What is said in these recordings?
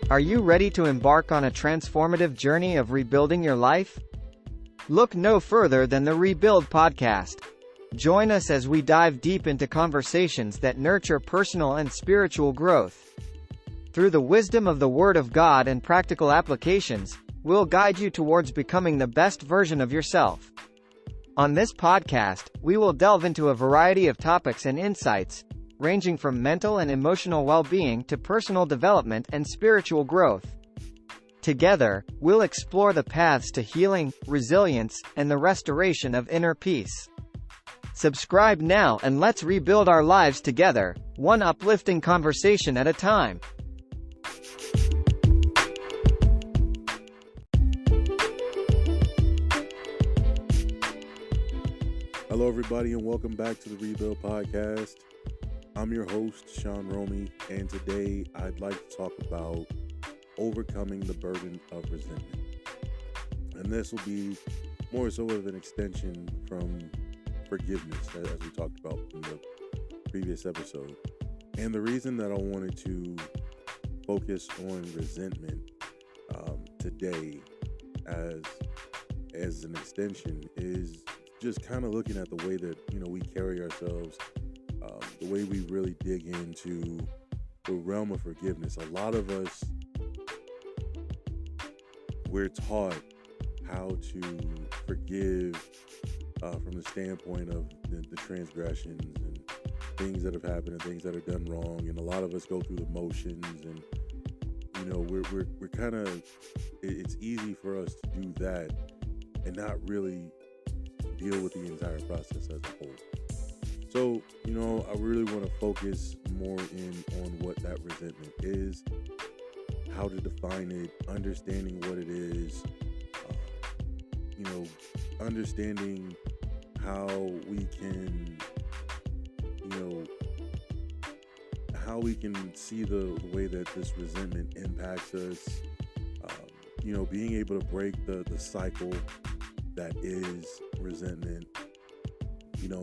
Are you ready to embark on a transformative journey of rebuilding your life? Look no further than the Rebuild podcast. Join us as we dive deep into conversations that nurture personal and spiritual growth. Through the wisdom of the Word of God and practical applications, we'll guide you towards becoming the best version of yourself. On this podcast, we will delve into a variety of topics and insights, ranging from mental and emotional well-being to personal development and spiritual growth. Together, we'll explore the paths to healing, resilience, and the restoration of inner peace. Subscribe now and let's rebuild our lives together, one uplifting conversation at a time. Hello, everybody, and welcome back to the Rebuild podcast. I'm your host, Sean Romy, and today I'd like to talk about overcoming the burden of resentment. And this will be more so of an extension from forgiveness, as we talked about in the previous episode. And the reason that I wanted to focus on resentment today as an extension is just kind of looking at the way that, we carry ourselves, the way we really dig into the realm of forgiveness. A lot of us, we're taught how to forgive from the standpoint of the transgressions and things that have happened and things that are done wrong. And a lot of us go through the motions, and we're kind of, it's easy for us to do that and not really deal with the entire process as a whole. So, I really want to focus more on what that resentment is, how to define it, understanding what it is, understanding how we can, see the way that this resentment impacts us, being able to break the cycle that is resentment. In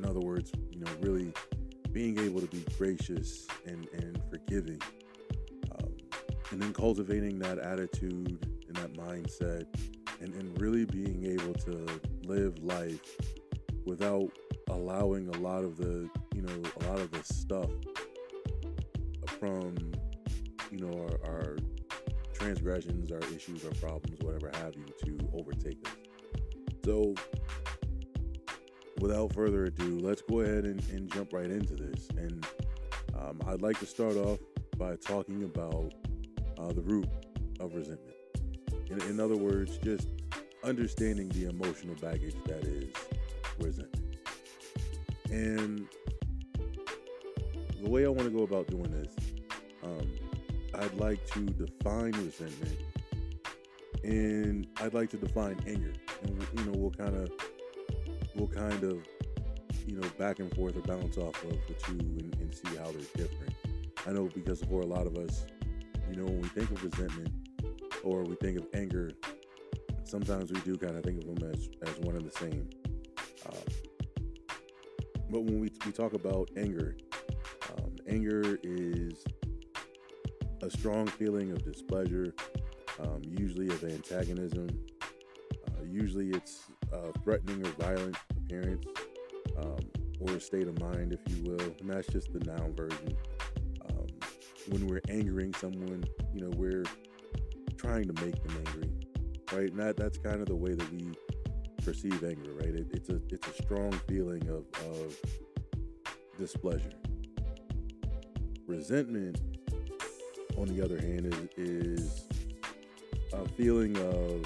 other words, really being able to be gracious and forgiving, and then cultivating that attitude and that mindset, and really being able to live life without allowing a lot of the stuff from, our transgressions, our issues, our problems, whatever have you, to overtake us. So, without further ado, let's go ahead and jump right into this. And I'd like to start off by talking about the root of resentment. In other words, just understanding the emotional baggage that is resentment. And the way I want to go about doing this, I'd like to define resentment, and I'd like to define anger. And we'll kind of back and forth or bounce off of the two and see how they're different. I know, because for a lot of us, when we think of resentment or we think of anger, sometimes we do kind of think of them as one and the same. But when we talk about anger, anger is a strong feeling of displeasure, usually of antagonism. Usually it's threatening or violent appearance, or a state of mind, if you will. And that's just the noun version. When we're angering someone, we're trying to make them angry, right? And that's kind of the way that we perceive anger, right? It's a strong feeling of displeasure. Resentment, on the other hand, is a feeling of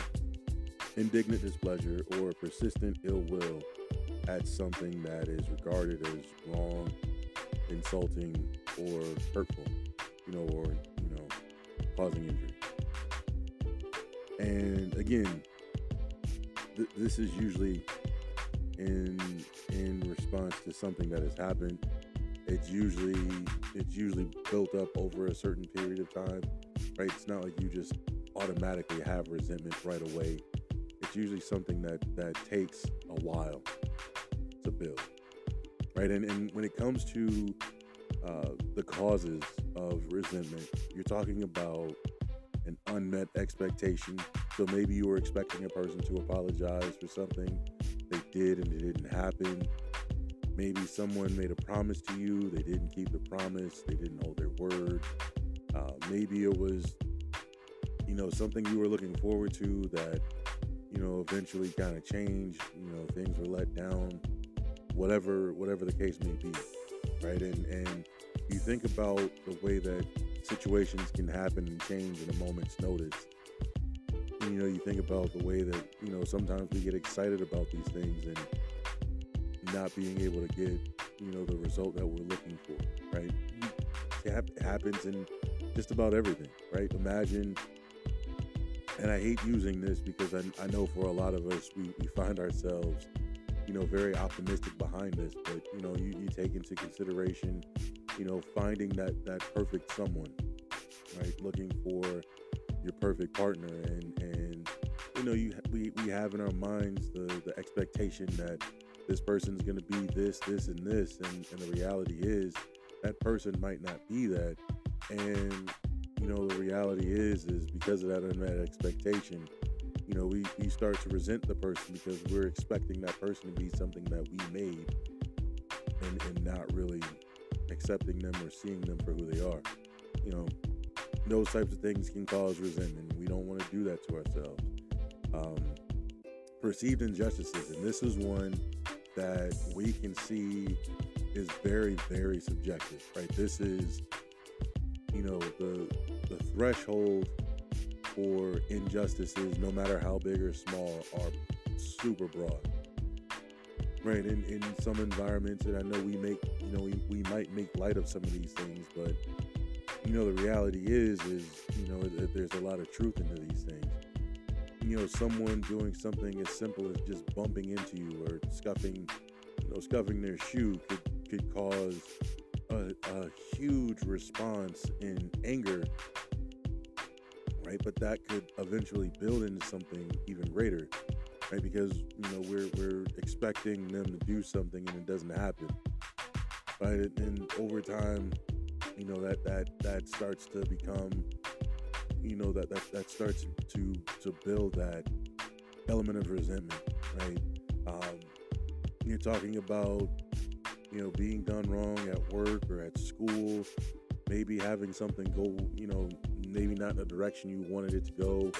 indignant displeasure or persistent ill will at something that is regarded as wrong, insulting, or hurtful, or causing injury. And again, this is usually in response to something that has happened. It's usually built up over a certain period of time, right? It's not like you just automatically have resentment right away. It's usually something that takes a while to build, right? And when it comes to the causes of resentment, you're talking about an unmet expectation. So maybe you were expecting a person to apologize for something they did and it didn't happen. Maybe someone made a promise to you, they didn't keep the promise, they didn't hold their word. Maybe it was, something you were looking forward to that, eventually kind of changed. Things were let down. Whatever the case may be, right? And you think about the way that situations can happen and change in a moment's notice. You think about the way that sometimes we get excited about these things and not being able to get the result that we're looking for, right? It happens in just about everything, right? Imagine, and I hate using this because I know for a lot of us we find ourselves very optimistic behind this, but you take into consideration finding that perfect someone, right? Looking for your perfect partner, and we have in our minds the expectation that this person's going to be this and this, and the reality is that person might not be that. And the reality is because of that unmet expectation, we start to resent the person because we're expecting that person to be something that we made, and not really accepting them or seeing them for who they are. Those types of things can cause resentment. We don't want to do that to ourselves. Perceived injustices, and this is one that we can see is very, very subjective, right? This is, the threshold for injustices, no matter how big or small, are super broad, right? In some environments, and I know we might make light of some of these things, but the reality is that there's a lot of truth into these things. Someone doing something as simple as just bumping into you or scuffing their shoe could cause a huge response in anger, right? But that could eventually build into something even greater, right? Because we're expecting them to do something and it doesn't happen, right? And over time, that starts to become, that starts to build that element of resentment, right? You're talking about being done wrong at work or at school, maybe having something go, maybe not in the direction you wanted it to go,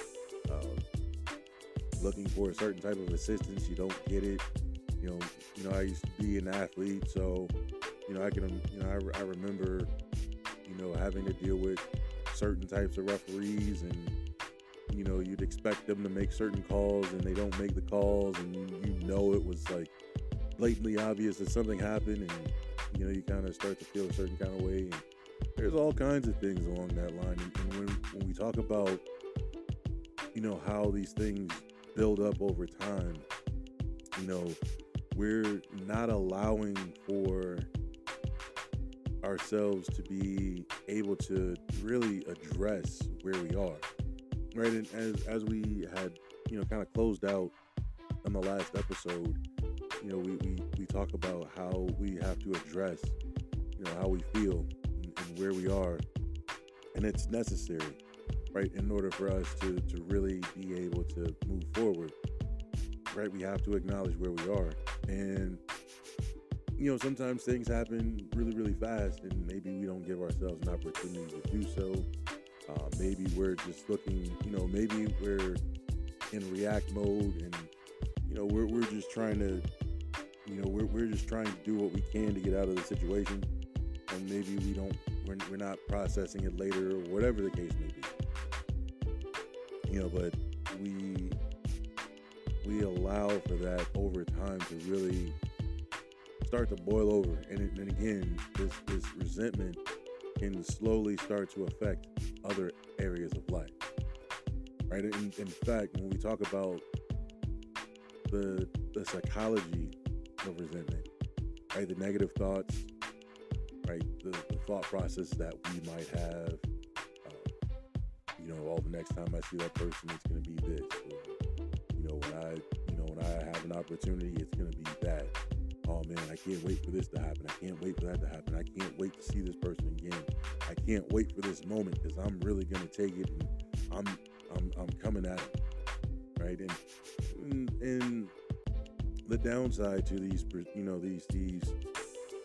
looking for a certain type of assistance, you don't get it. I used to be an athlete, so I remember having to deal with certain types of referees, and you'd expect them to make certain calls and they don't make the calls, and it was like blatantly obvious that something happened, and you kind of start to feel a certain kind of way. And there's all kinds of things along that line, and when we talk about how these things build up over time, we're not allowing for ourselves to be able to really address where we are, right? And as we had kind of closed out on the last episode, we talk about how we have to address how we feel and where we are, and it's necessary, right, in order for us to really be able to move forward, right? We have to acknowledge where we are, and sometimes things happen really, really fast, and maybe we don't give ourselves an opportunity to do so. Maybe we're just looking, maybe we're in react mode, and we're just trying to, we're just trying to do what we can to get out of the situation, and maybe we're not processing it later, or whatever the case may be. But we allow for that over time to really start to boil over, and again, this resentment can slowly start to affect other areas of life, right? In fact, when we talk about the psychology of resentment, right, the negative thoughts, right, the thought process that we might have, the next time I see that person, it's going to be this, or, when I have an opportunity, it's going to be that. Oh man, I can't wait for this to happen. I can't wait for that to happen. I can't wait to see this person again. I can't wait for this moment because I'm really going to take it and I'm I'm coming at him, right? And the downside to these,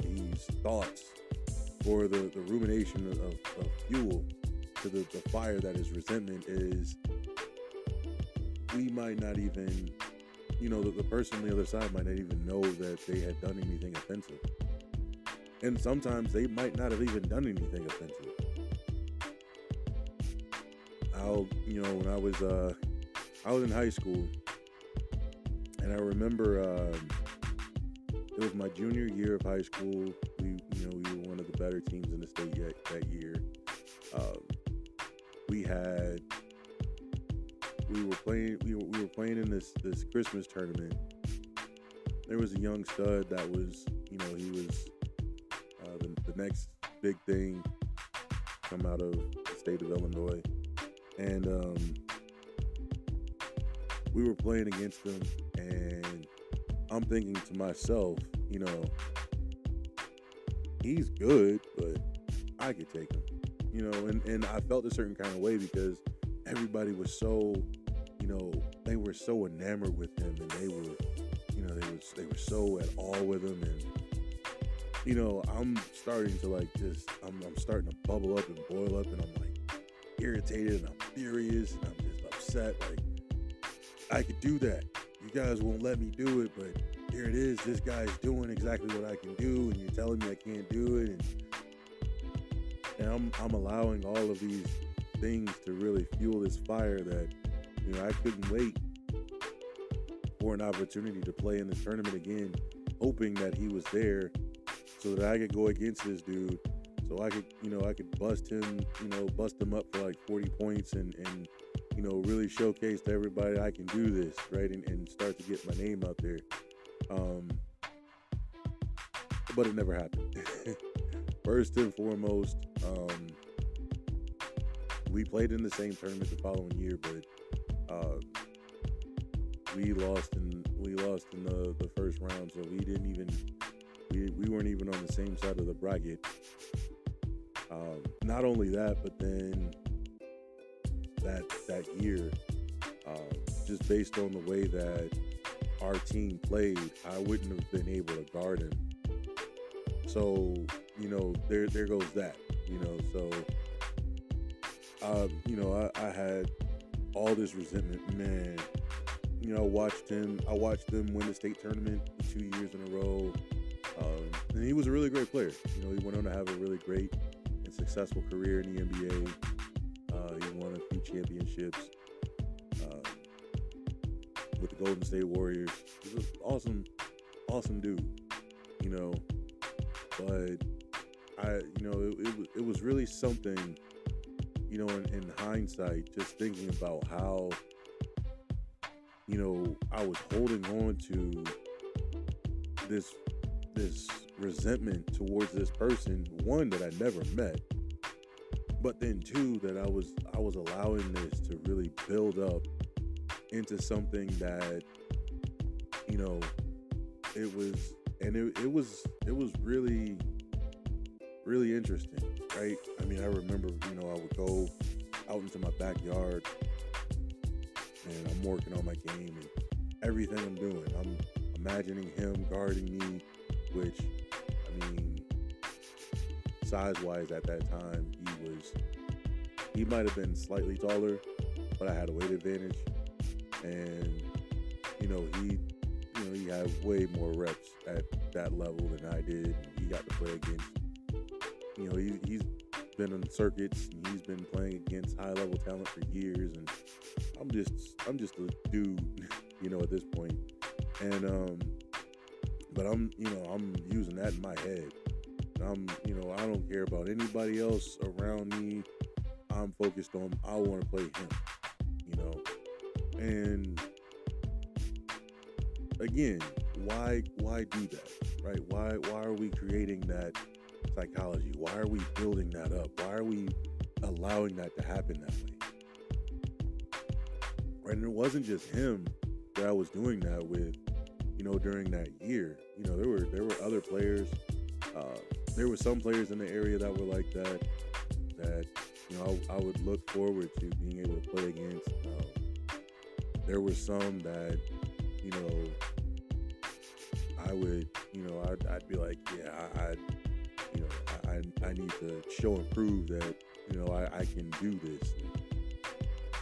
these thoughts, or the rumination of fuel to the fire that is resentment, is we might not even, the person on the other side might not even know that they had done anything offensive. And sometimes they might not have even done anything offensive. When I was in high school, and I remember it was my junior year of high school. We were one of the better teams in the state that year. We were playing in this Christmas tournament. There was a young stud that was, he was the next big thing come out of the state of Illinois, and we were playing against him, and I'm thinking to myself, he's good, but I could take him, and I felt a certain kind of way because everybody was so, they were so enamored with him, and they were so at awe with him, and I'm starting to I'm starting to bubble up and boil up, and I'm like irritated, and I'm furious, and I'm just upset. Like, I could do that. You guys won't let me do it, but here it is. This guy's doing exactly what I can do, and you're telling me I can't do it, and I'm allowing all of these things to really fuel this fire that, I couldn't wait for an opportunity to play in this tournament again, hoping that he was there so that I could go against this dude, so I could bust him up for like 40 points and really showcase to everybody I can do this, right, and start to get my name out there. But it never happened. First and foremost, we played in the same tournament the following year, but we lost in the first round, so we weren't even on the same side of the bracket. Not only that, but then that year, just based on the way that our team played, I wouldn't have been able to guard him. So, there goes that, so, I had all this resentment, man. I watched them win the state tournament 2 years in a row. And he was a really great player. He went on to have a really great and successful career in the NBA. He won a few championships with the Golden State Warriors. He was an awesome dude, But it was really something, in hindsight, just thinking about how, I was holding on to this resentment towards this person, one, that I never met, but then two, that I was allowing this to really build up into something that, it was really, really interesting, right? I mean, I remember, I would go out into my backyard and I'm working on my game, and everything I'm doing, I'm imagining him guarding me, which, size-wise at that time, he might have been slightly taller, but I had a weight advantage, and, he had way more reps at that level than I did. He got to play against, he's been on circuits, and he's been playing against high-level talent for years, and I'm just a dude, at this point. And but I'm using that in my head. And I don't care about anybody else around me. I'm focused on, I want to play him, And again, why do that, right? Why are we creating that psychology? Why are we building that up? Why are we allowing that to happen that way? Right? And it wasn't just him that I was doing that with, during that year. There were other players. There were some players in the area that were like that. that, I would look forward to being able to play against. There were some that, you know, I would, I'd be like, yeah, I need to show and prove that, I can do this,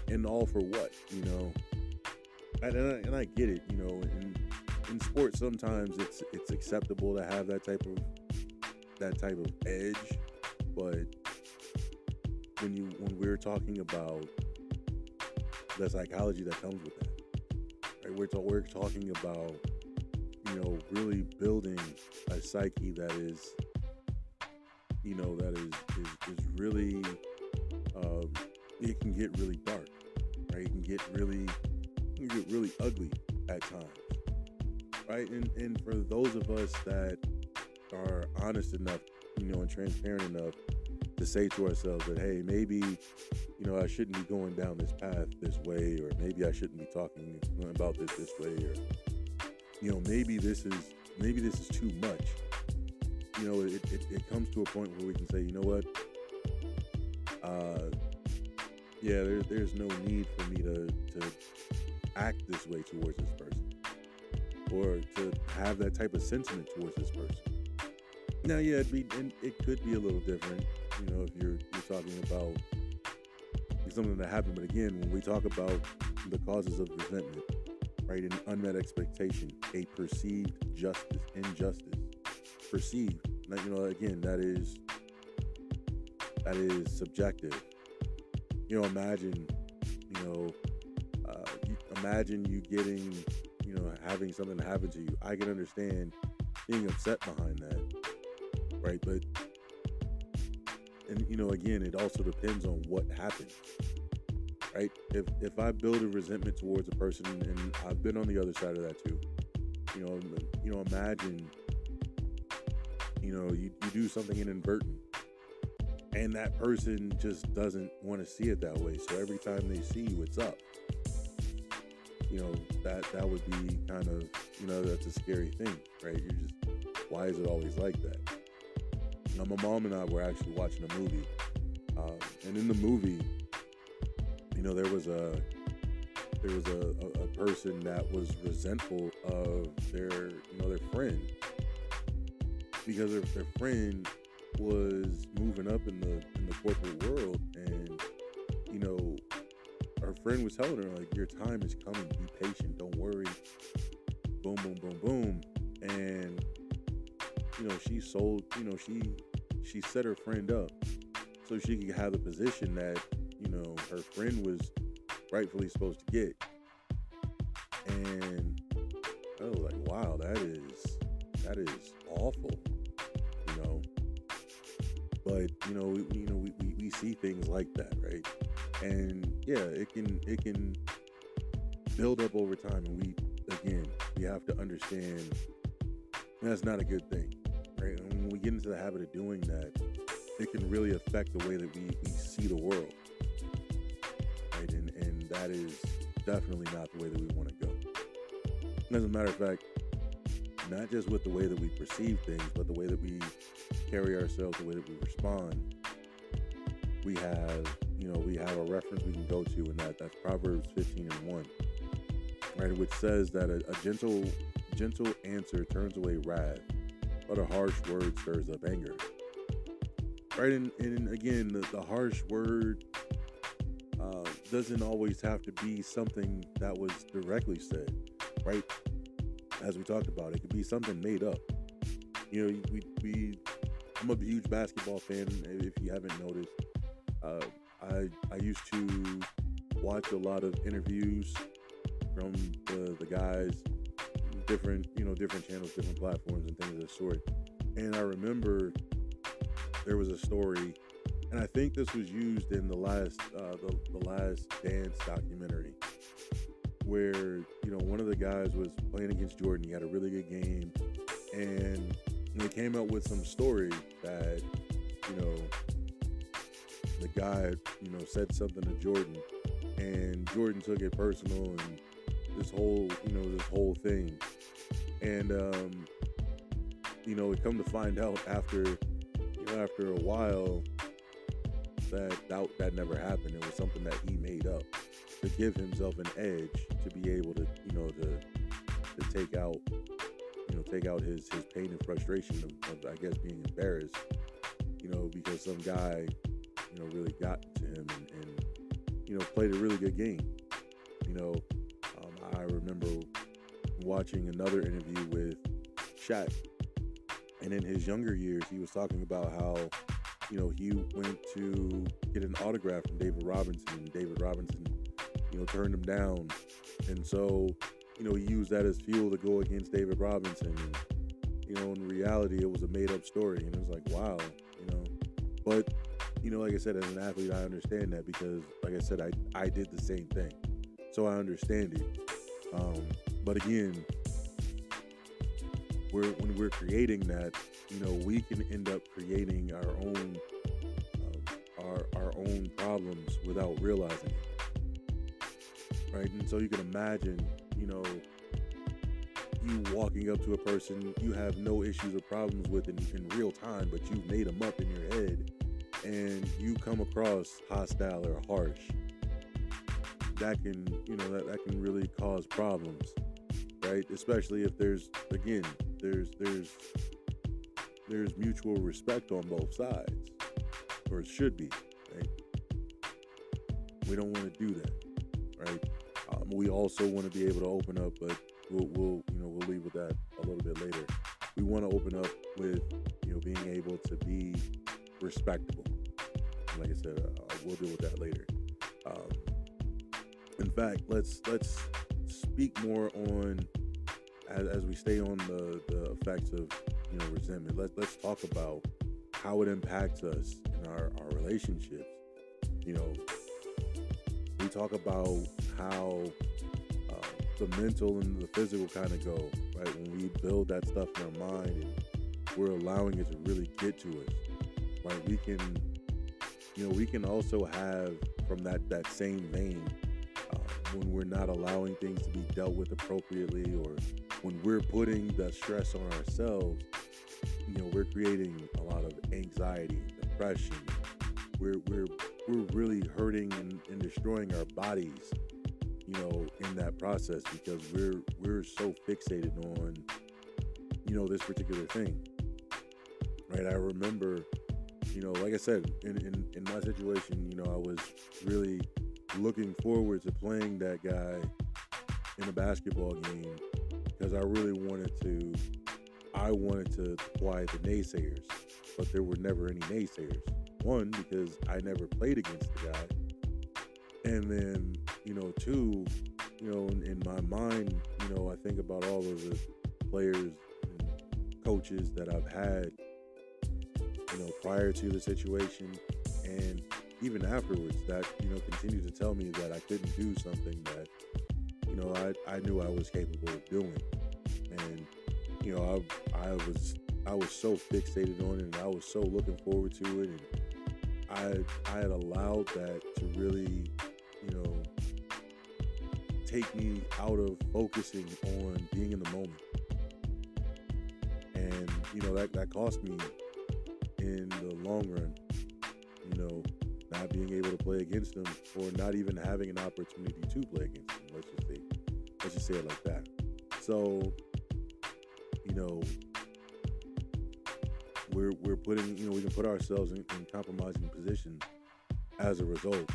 and all for what, and I get it, in sports sometimes it's acceptable to have that type of edge, but when we're talking about the psychology that comes with that, right? We're talking about, really building a psyche that is, is really, it can get really dark, right? It can get really ugly at times, right? And for those of us that are honest enough, and transparent enough to say to ourselves that, hey, maybe, I shouldn't be going down this path this way, or maybe I shouldn't be talking about this way, or, maybe this is too much. It comes to a point where we can say, you know what? Yeah, there's no need for me to act this way towards this person, or to have that type of sentiment towards this person. Now, yeah, it could be a little different, if you're talking about something that happened. But again, when we talk about the causes of resentment, right, an unmet expectation, a perceived injustice, perceived. Again, that is subjective. Imagine you getting, having something happen to you. I can understand being upset behind that, right? But, and again, it also depends on what happened, right? If I build a resentment towards a person, and I've been on the other side of that too, imagine, you do something inadvertent, and that person just doesn't want to see it that way. So every time they see you, it's up. That would be kind of, that's a scary thing, right? Why is it always like that? My mom and I were actually watching a movie, and in the movie, there was a person that was resentful of their friend, because their friend was moving up in the corporate world, and her friend was telling her, like, your time is coming, be patient, don't worry, boom, boom, boom, boom. And she set her friend up so she could have the position that her friend was rightfully supposed to get. And I was like, wow, that is awful, but we see things like that, right? And yeah, it can build up over time, and we have to understand that's not a good thing, right? And when we get into the habit of doing that, it can really affect the way that we see the world, right? And that is definitely not the way that we want to go. As a matter of fact, not just with the way that we perceive things, but the way that we carry ourselves, the way that we respond. We have a reference we can go to, and that's Proverbs 15:1, right? Which says that a gentle answer turns away wrath, but a harsh word stirs up anger. Right? And again, the harsh word doesn't always have to be something that was directly said, right? As we talked about, it could be something made up. I'm a huge basketball fan, if you haven't noticed. I used to watch a lot of interviews from the guys, different channels, different platforms, and things of the sort. And I remember there was a story, and I think this was used in the last Dance documentary, where one of the guys was playing against Jordan. He had a really good game, and they came up with some story that the guy said something to Jordan, and Jordan took it personal, and this whole thing, and it come to find out after a while that never happened. It was something that he made up to give himself an edge to be able to, to take out his pain and frustration of I guess being embarrassed, because some guy, really got to him and played a really good game. I remember watching another interview with Shaq, and in his younger years, he was talking about how, he went to get an autograph from David Robinson, and David Robinson, turned him down. And so, he used that as fuel to go against David Robinson. And, in reality, it was a made-up story. And it was like, wow, But, like I said, as an athlete, I understand that because, like I said, I did the same thing. So I understand it. But again, when we're creating that, we can end up creating our own problems without realizing it, right? And so you can imagine, you walking up to a person you have no issues or problems with in real time, but you've made them up in your head, and you come across hostile or harsh. That can, that can really cause problems, right? Especially if there's mutual respect on both sides, or it should be, right? We don't want to do that, right? We also want to be able to open up, but we'll leave with that a little bit later. We want to open up with, being able to be respectable. Like I said, we'll deal with that later. In fact, let's speak more on as we stay on the effects of resentment. Let's talk about how it impacts us in our relationships. We talk about how the mental and the physical kind of go, right? When we build that stuff in our mind and we're allowing it to really get to us, right? We can also have from that same vein, when we're not allowing things to be dealt with appropriately, or when we're putting the stress on ourselves, we're creating a lot of anxiety, depression. We're really hurting and destroying our bodies, in that process, because we're so fixated on, this particular thing, right? I remember, like I said, in my situation, I was really looking forward to playing that guy in a basketball game because I wanted to quiet the naysayers, but there were never any naysayers. One, because I never played against the guy, and then, two, in my mind, I think about all of the players and coaches that I've had, prior to the situation, and even afterwards, that, continue to tell me that I couldn't do something that, I knew I was capable of doing. And, I was so fixated on it, and I was so looking forward to it. And I had allowed that to really, take me out of focusing on being in the moment. And, that cost me in the long run, not being able to play against them, or not even having an opportunity to play against them. Let's just say it like that. So, we're putting, we can put ourselves in compromising positions as a result,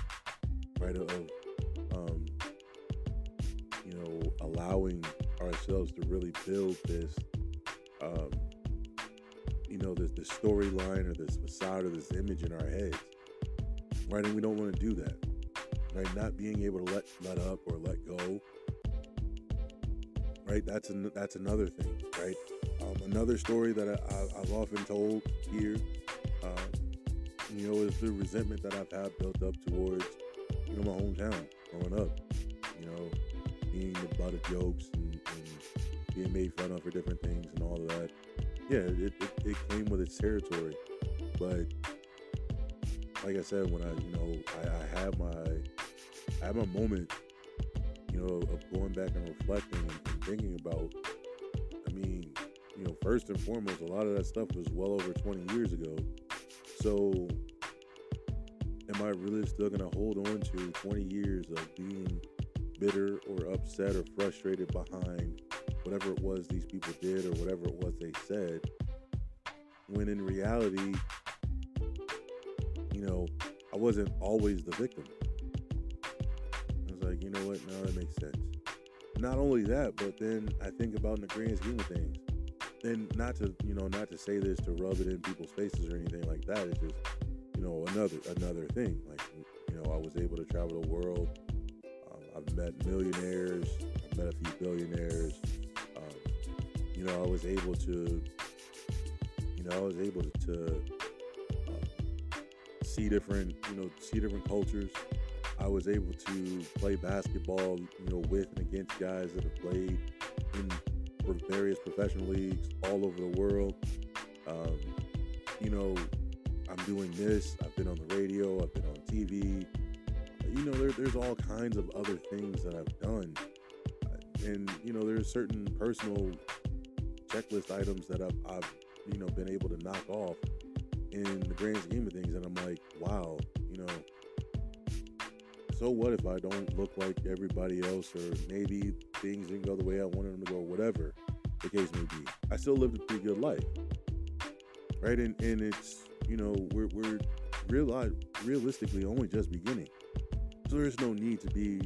right, of allowing ourselves to really build this, this storyline or this facade or this image in our heads, right? And we don't want to do that, right? Not being able to let up or let go, right? That's another thing, right? Another story that I've often told here, is the resentment that I've had built up towards, my hometown growing up, being the butt of jokes and being made fun of for different things and all of that. Yeah, it came with its territory, but like I said, when I had my moment, of going back and reflecting and thinking about, first and foremost, a lot of that stuff was well over 20 years ago. So am am I really still going to hold on to 20 years of being bitter or upset or frustrated behind whatever it was these people did or whatever it was they said, when in reality, I wasn't always the victim. I was like, you know what? No, that makes sense. Not only that, but then I think about in the grand scheme of things, and not to say this to rub it in people's faces or anything like that. It's just, another thing. Like, I was able to travel the world. I've met millionaires. I've met a few billionaires. I was able to, see different cultures. I was able to play basketball, with and against guys that have played in various professional leagues all over the world. I'm doing this. I've been on the radio. I've been on TV. There's all kinds of other things that I've done. And, there's certain personal checklist items that I've been able to knock off in the grand scheme of things. And I'm like, wow, so what if I don't look like everybody else, or maybe things didn't go the way I wanted them to go, or whatever the case may be. I still lived a pretty good life, right? And it's, we're realistically only just beginning. So there's no need to be,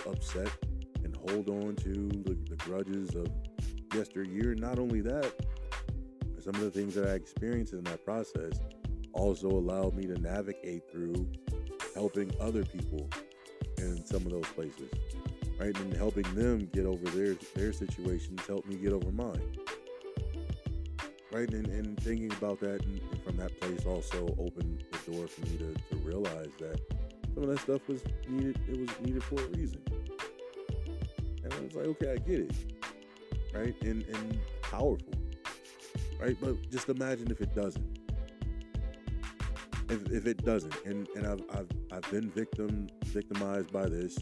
upset and hold on to the grudges of yesteryear. Not only that, some of the things that I experienced in that process also allowed me to navigate through helping other people in some of those places, right? And helping them get over their situations helped me get over mine, right? And thinking about that and from that place also opened the door for me to realize that some of that stuff was needed. It was needed for a reason. And I was like, okay, I get it, right? And powerful, right? But just imagine if it doesn't. If it doesn't, and I've been victimized by this,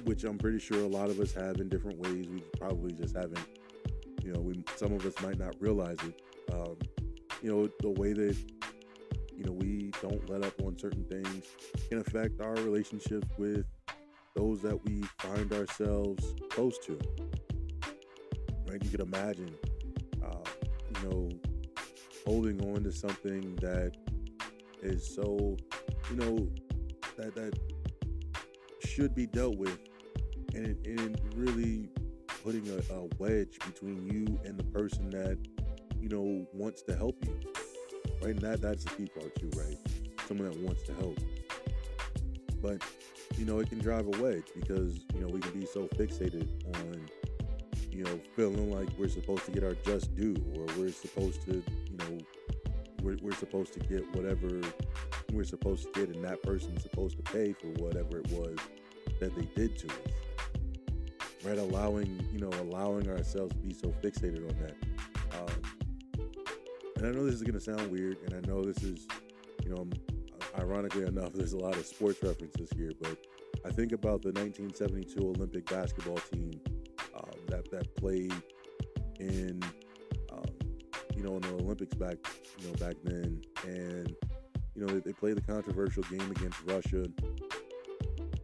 which I'm pretty sure a lot of us have in different ways. We probably just haven't, some of us might not realize it. The way that we don't let up on certain things can affect our relationships with those that we find ourselves close to. Right? You could imagine, holding on to something that is so, that should be dealt with, and really putting a wedge between you and the person that, wants to help you, right? And that's the key part too, right? Someone that wants to help. But, it can drive a wedge because, we can be so fixated on, feeling like we're supposed to get our just due, or we're supposed to, we're supposed to get whatever we're supposed to get, and that person's supposed to pay for whatever it was that they did to us, right? Allowing ourselves to be so fixated on that. And I know this is going to sound weird, and I know this is, ironically enough, there's a lot of sports references here, but I think about the 1972 Olympic basketball team that played in the Olympics back then, and they played the controversial game against Russia,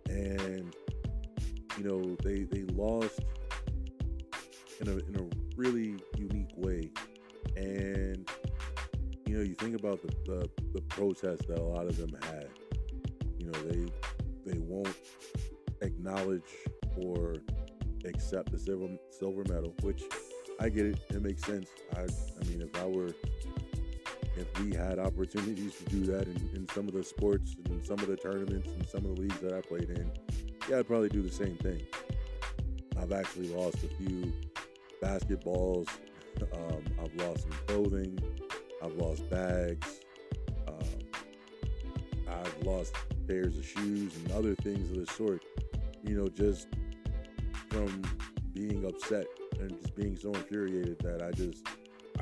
and they lost in a really unique way. And you think about the protest that a lot of them had. They won't acknowledge or accept the silver medal, which I get it. It makes sense. I mean, if we had opportunities to do that in some of the sports and some of the tournaments and some of the leagues that I played in, yeah, I'd probably do the same thing. I've actually lost a few basketballs. I've lost some clothing. I've lost bags. I've lost pairs of shoes and other things of the sort, just from being upset and just being so infuriated that I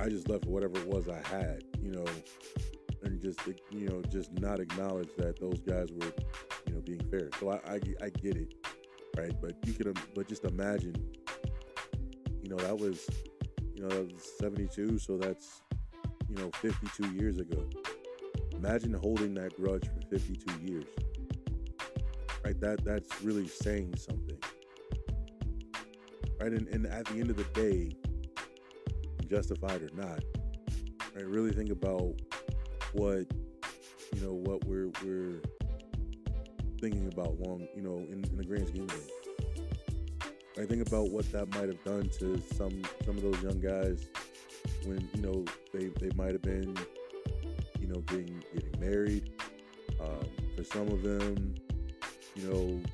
just left whatever it was I had, and just not acknowledge that those guys were, being fair. So I get it, right? But just imagine, that was 72, so that's 52 years ago, Imagine holding that grudge for 52 years. Right? That's really saying something. Right? And at the end of the day, justified or not, right? Really think about what what we're thinking about long, in the grand scheme of things. Right? Think about what that might have done to some of those young guys when they might have been getting married. For some of them,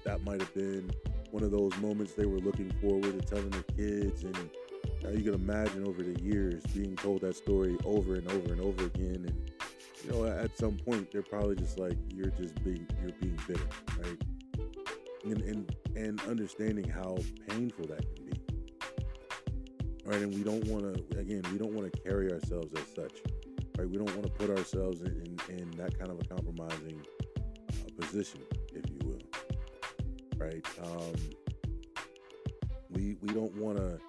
that might have been one of those moments they were looking forward to telling their kids. And now you can imagine over the years being told that story over and over and over again. And at some point they're probably just like, you're being bitter, right? And understanding how painful that can be, right? And we don't want to carry ourselves as such, right? We don't want to put ourselves in that kind of a compromising position, if you will, right? We don't want to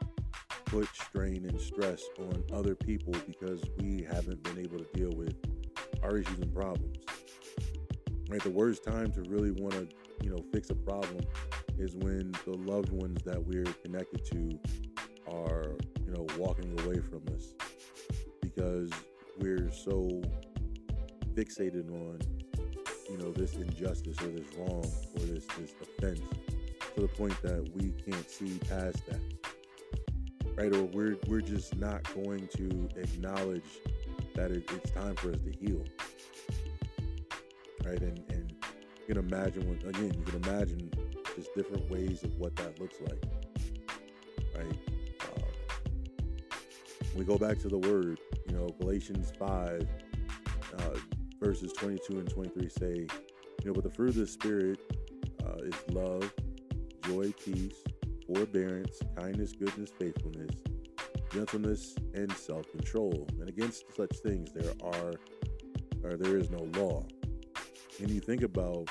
put strain and stress on other people because we haven't been able to deal with our issues and problems, right? The worst time to really want to fix a problem is when the loved ones that we're connected to are walking away from us because we're so fixated on this injustice or this wrong or this offense to the point that we can't see past that, right? Or we're just not going to acknowledge that it's time for us to heal, right? And you can imagine just different ways of what that looks like, right? We go back to the word, Galatians 5 verses 22 and 23 say, but the fruit of the Spirit is love, joy, peace, forbearance, kindness, goodness, faithfulness, gentleness, and self-control. And against such things there is no law. And you think about,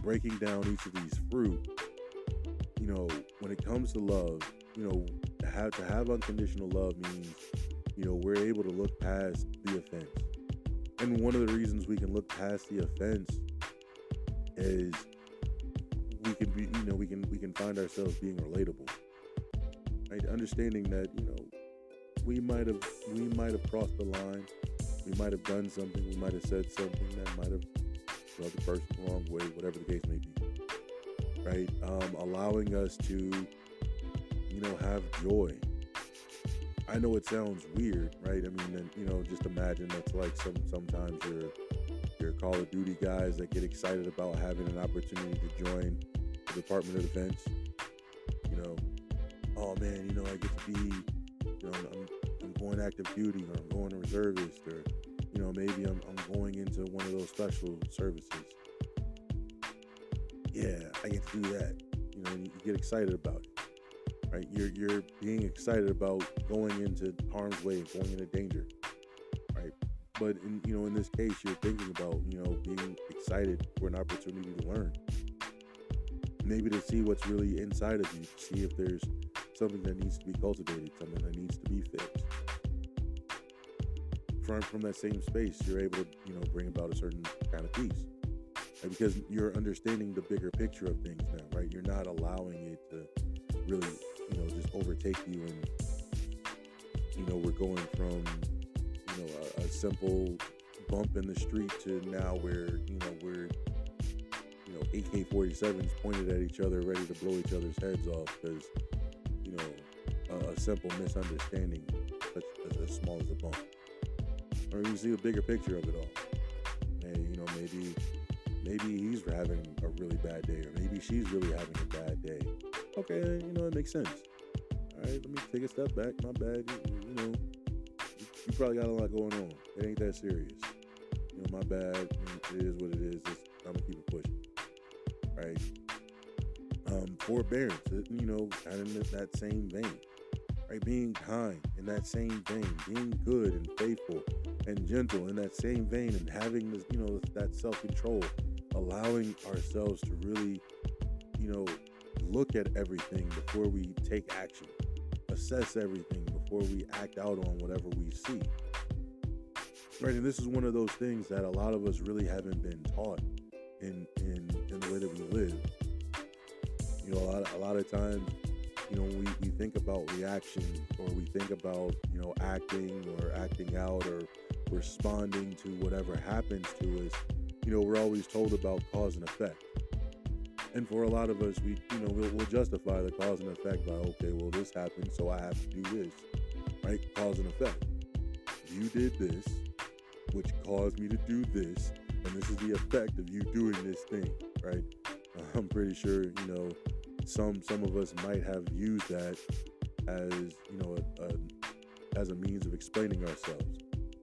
breaking down each of these fruit, when it comes to love, to have unconditional love means, we're able to look past the offense. And one of the reasons we can look past the offense is we can find ourselves being relatable, right? Understanding that, we might have crossed the line. We might have done something. We might have said something that might have rubbed the person the wrong way, whatever the case may be, right? Allowing us to, have joy. I know it sounds weird, right? I mean, just imagine that's like sometimes your Call of Duty guys that get excited about having an opportunity to join the Department of Defense. Oh man, I get to be, I'm going active duty, or I'm going reservist, or maybe I'm going into one of those special services. Yeah, I get to do that. You get excited about it, right? You're being excited about going into harm's way, going into danger, right? But in this case, you're thinking about being excited for an opportunity to learn, maybe to see what's really inside of you, to see if there's something that needs to be cultivated, something that needs to be fixed. From that same space, you're able to bring about a certain kind of peace, right? Because you're understanding the bigger picture of things now, right? You're not allowing it to really just overtake you, and we're going from a simple bump in the street to now where we're AK-47s pointed at each other, ready to blow each other's heads off because a simple misunderstanding such as small as a bump. Or you see the bigger picture of it all. And, maybe he's having a really bad day, or maybe she's really having a bad day. Okay, it makes sense. All right, let me take a step back. My bad. You probably got a lot going on. It ain't that serious. My bad. It is what it is. I'm gonna keep it pushing. Right? Forbearance. Kind of in that same vein. Right? Being kind in that same vein. Being good and faithful and gentle in that same vein, and having this, that self-control, allowing ourselves to really, look at everything before we take action, assess everything before we act out on whatever we see. right? And this is one of those things that a lot of us really haven't been taught in the way that we live. You know, a lot of times, you know, we think about reaction, or we think about, you know, acting or acting out or responding to whatever happens to us. You know, we're always told about cause and effect. And for a lot of us, we'll justify the cause and effect by, okay, well, this happened, so I have to do this, right? Cause and effect. You did this, which caused me to do this, and this is the effect of you doing this thing, right? I'm pretty sure, you know, some of us might have used that as, you know, as a means of explaining ourselves.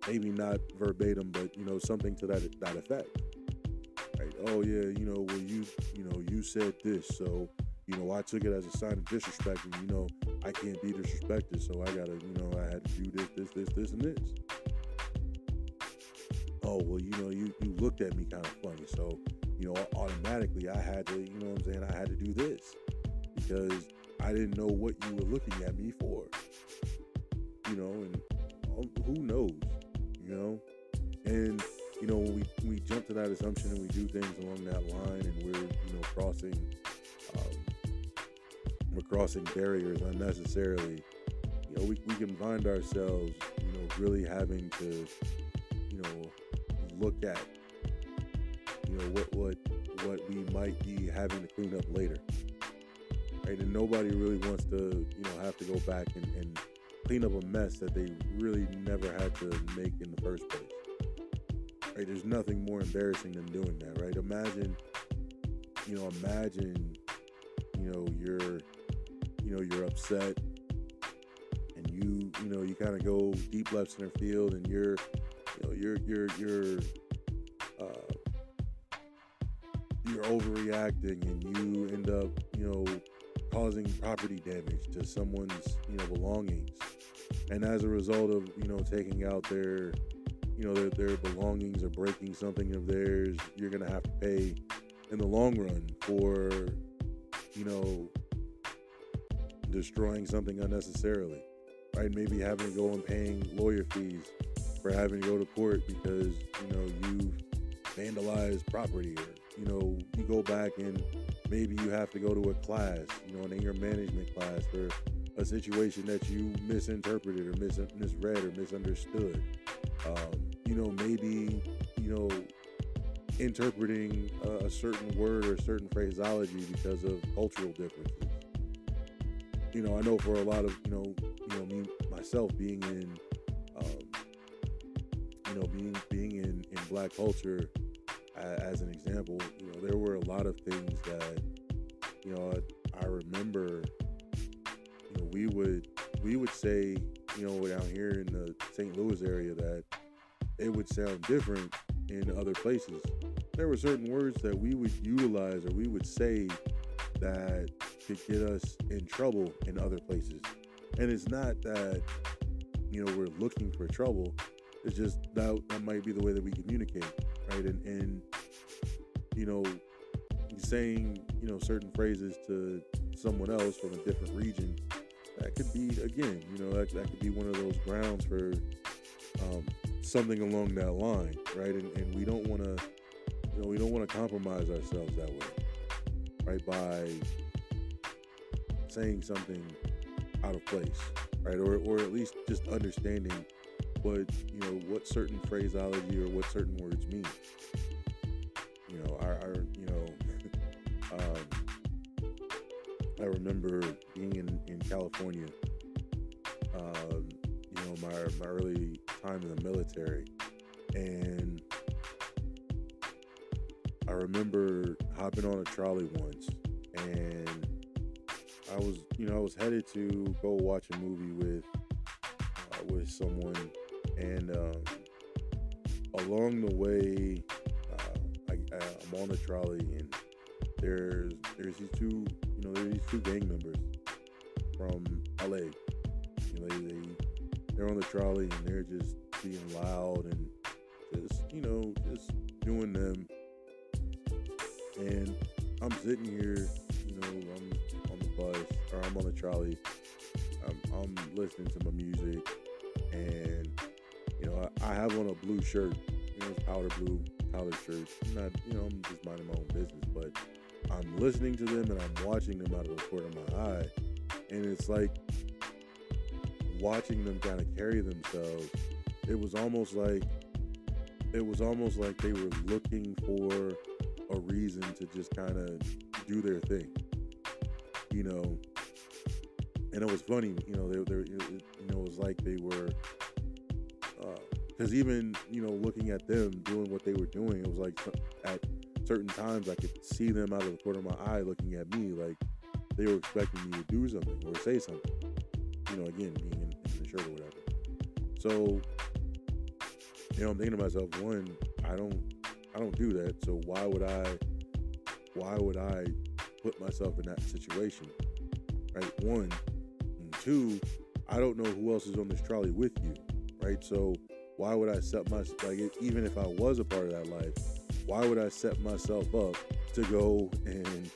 Maybe not verbatim, but, you know, something to that effect. Right? Oh yeah, you know, well, you said this, so, you know, I took it as a sign of disrespect, and, you know, I can't be disrespected, so I gotta, you know, I had to do this, and this. Oh, well, you know, you looked at me kind of funny, so, you know, automatically I had to, you know what I'm saying, I had to do this because I didn't know what you were looking at me for. You know, and who knows, you know? And, you know, when we jump to that assumption and we do things along that line, and we're, you know, crossing barriers unnecessarily, you know, we can find ourselves, you know, really having to, you know, look at, you know, what we might be having to clean up later, right? And nobody really wants to, you know, have to go back and clean up a mess that they really never had to make in the first place, right? There's nothing more embarrassing than doing that, right? Imagine, you know, you're upset, and you kind of go deep left center field, and you're overreacting, and you end up, you know, causing property damage to someone's, you know, belongings. And as a result of, you know, taking out their belongings or breaking something of theirs, you're going to have to pay in the long run for, you know, destroying something unnecessarily, right? Maybe having to go and paying lawyer fees for having to go to court because, you know, you've vandalized property, or, you know, you go back and maybe you have to go to a class, you know, an anger management class for a situation that you misinterpreted or misread or misunderstood. You know, maybe, you know, interpreting a certain word or a certain phraseology because of cultural differences. You know, I know for a lot of, you know, me, myself being in, you know, being in Black culture, as an example, you know, there were a lot of things that, you know, I remember, you know, we would say, you know, down here in the St. Louis area, that it would sound different in other places. There were certain words that we would utilize or we would say that could get us in trouble in other places. And it's not that, you know, we're looking for trouble. It's just that might be the way that we communicate, right? And you know, saying, you know, certain phrases to someone else from a different region, that could be, again, you know, that could be one of those grounds for something along that line, right? And we don't want to, you know, we don't want to compromise ourselves that way, right? By saying something out of place, right? Or at least just understanding what, you know, what certain phraseology or what certain words mean. You know, I remember being in California, you know, my early time in the military, and I remember hopping on a trolley once, and I was headed to go watch a movie with someone, and along the way, I'm on the trolley, and there's these two gang members from LA. You know, they're on the trolley, and they're just being loud and just doing them. And I'm sitting here, you know, I'm on the bus, or I'm on the trolley. I'm listening to my music, and I have on a blue shirt. It's powder blue collared shirt. I'm not, I'm just minding my own business, but I'm listening to them and I'm watching them out of the corner of my eye, and it's like watching them kind of carry themselves. It was almost like they were looking for a reason to just kind of do their thing, And it was funny, it was like they were, because even looking at them doing what they were doing, it was like at certain times I could see them out of the corner of my eye looking at me like they were expecting me to do something or say something. Again, being in the shirt or whatever. So, I'm thinking to myself, one, I don't do that. So why would I put myself in that situation? Right? One. And two, I don't know who else is on this trolley with you. Right? So why would I set myself, even if I was a part of that life, why would I set myself up to go and,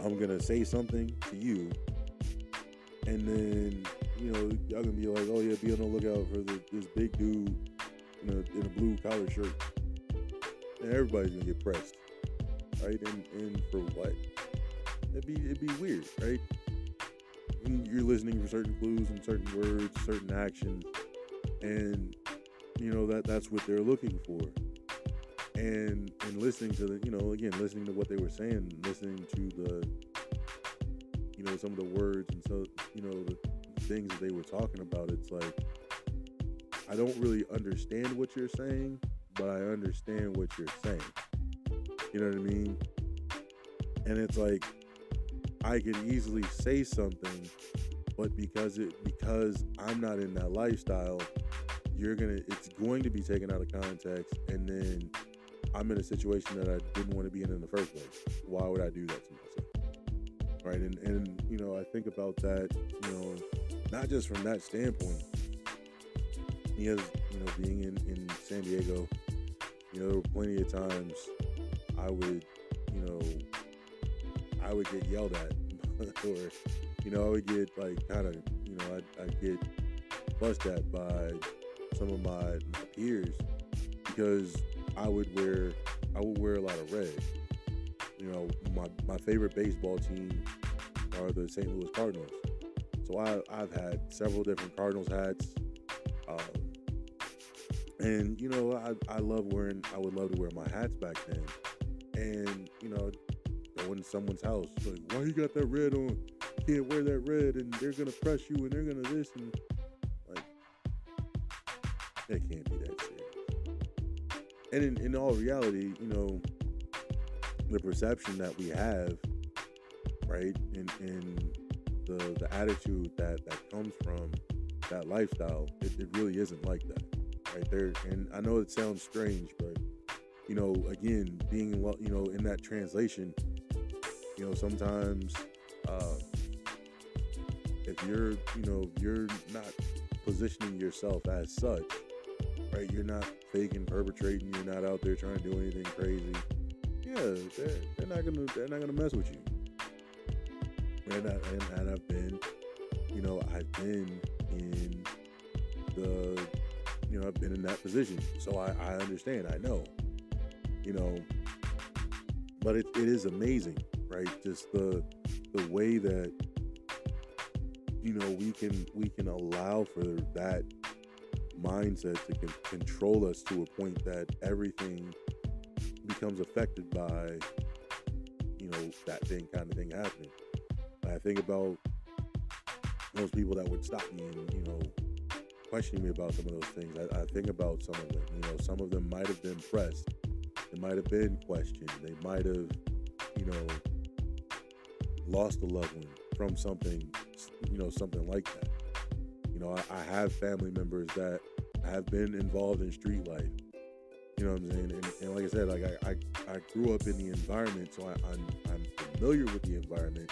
I'm going to say something to you, and then, y'all gonna be like, oh yeah, be on the lookout for this big dude in a blue collar shirt. And everybody's gonna get pressed, right? And for what? It'd be weird, right? And you're listening for certain clues and certain words, certain actions, and that's what they're looking for. And listening to listening to what they were saying, listening to the some of the words and so the things that they were talking about, it's like I don't really understand what you're saying, but I understand what you're saying. You know what I mean? And it's like I could easily say something, but because I'm not in that lifestyle, it's going to be taken out of context, and then I'm in a situation that I didn't want to be in the first place. Why would I do that to myself? Right? And I think about that, not just from that standpoint, because, being in San Diego, there were plenty of times I would get yelled at, or, I would get I'd get fussed at by some of my peers because I would wear a lot of red. My favorite baseball team are the St. Louis Cardinals. So I've had several different Cardinals hats. And I would love to wear my hats back then. And, go into someone's house, like, why you got that red on? You can't wear that red, and they're gonna press you, and they're gonna this, and like, it can't be that serious. And in all reality, the perception that we have, right, and the attitude that comes from that lifestyle, it really isn't like that, right there. And I know it sounds strange, but again, being in that translation, sometimes if you're not positioning yourself as such, right, you're not faking, perpetrating, you're not out there trying to do anything crazy. Yeah, they're not gonna mess with you. And I've been in I've been in that position, so I understand. I know, but it is amazing, right? Just the way that we can allow for that mindset to control us to a point that everything becomes affected by that kind of thing happening. I think about those people that would stop me and question me about some of those things. I think about some of them. Some of them might have been pressed, they might have been questioned, they might have lost a loved one from something like that. I have family members that have been involved in street life. You know what I'm saying? And like I said, I grew up in the environment, so I'm familiar with the environment.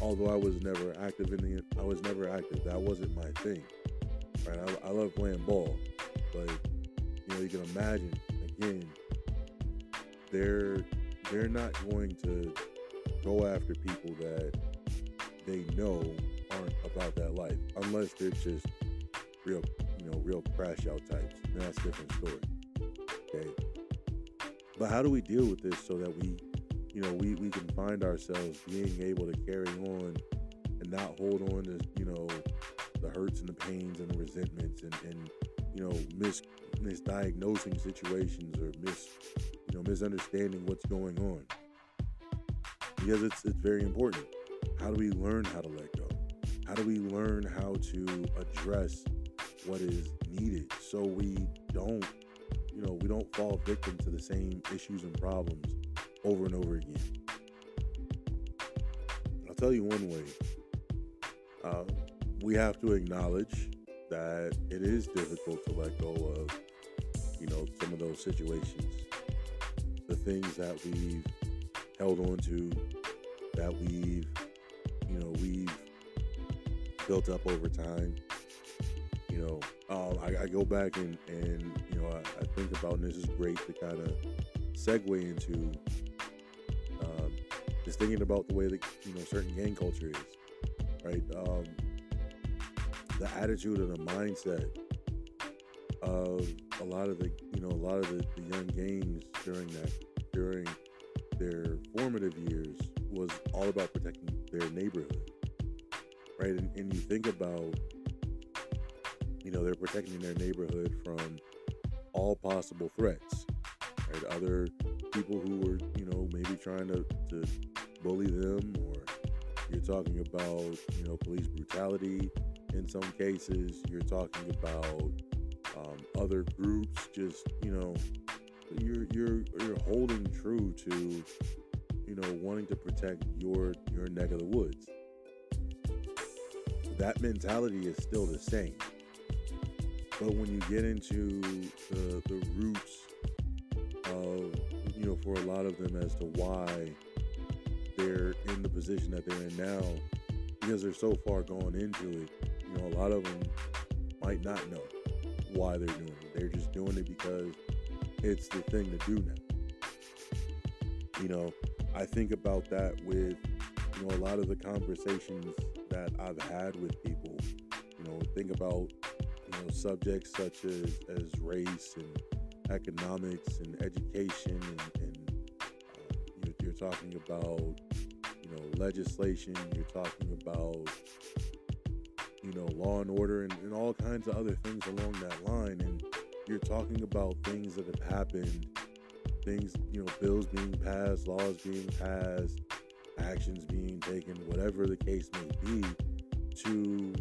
Although I was never active That wasn't my thing. Right? I love playing ball, but you can imagine again, they're not going to go after people that they know aren't about that life, unless they're just real real crash out types. And that's a different story. Okay. But how do we deal with this so that we can find ourselves being able to carry on and not hold on to, the hurts and the pains and the resentments and misdiagnosing situations or misunderstanding what's going on? Because it's very important. How do we learn how to let go? How do we learn how to address what is needed so we don't fall victim to the same issues and problems over and over again? I'll tell you one way. We have to acknowledge that it is difficult to let go of, some of those situations, the things that we've held on to, that we've built up over time. I go back and I think about, and this is great to kind of segue into just thinking about the way that certain gang culture is, right? The attitude and the mindset of a lot of the young gangs during their formative years was all about protecting their neighborhood, right? And you think about, they're protecting their neighborhood from all possible threats, right? Other people who were, maybe trying to bully them, or you're talking about, police brutality in some cases. You're talking about other groups just, you're holding true to, wanting to protect your neck of the woods. That mentality is still the same. But when you get into the roots of, for a lot of them as to why they're in the position that they're in now, because they're so far gone into it, a lot of them might not know why they're doing it. They're just doing it because it's the thing to do now. I think about that with, a lot of the conversations that I've had with people. Think about, subjects such as race and economics and education, and you're talking about, legislation. You're talking about, law and order, and all kinds of other things along that line. And you're talking about things that have happened, things, bills being passed, laws being passed, actions being taken, whatever the case may be, to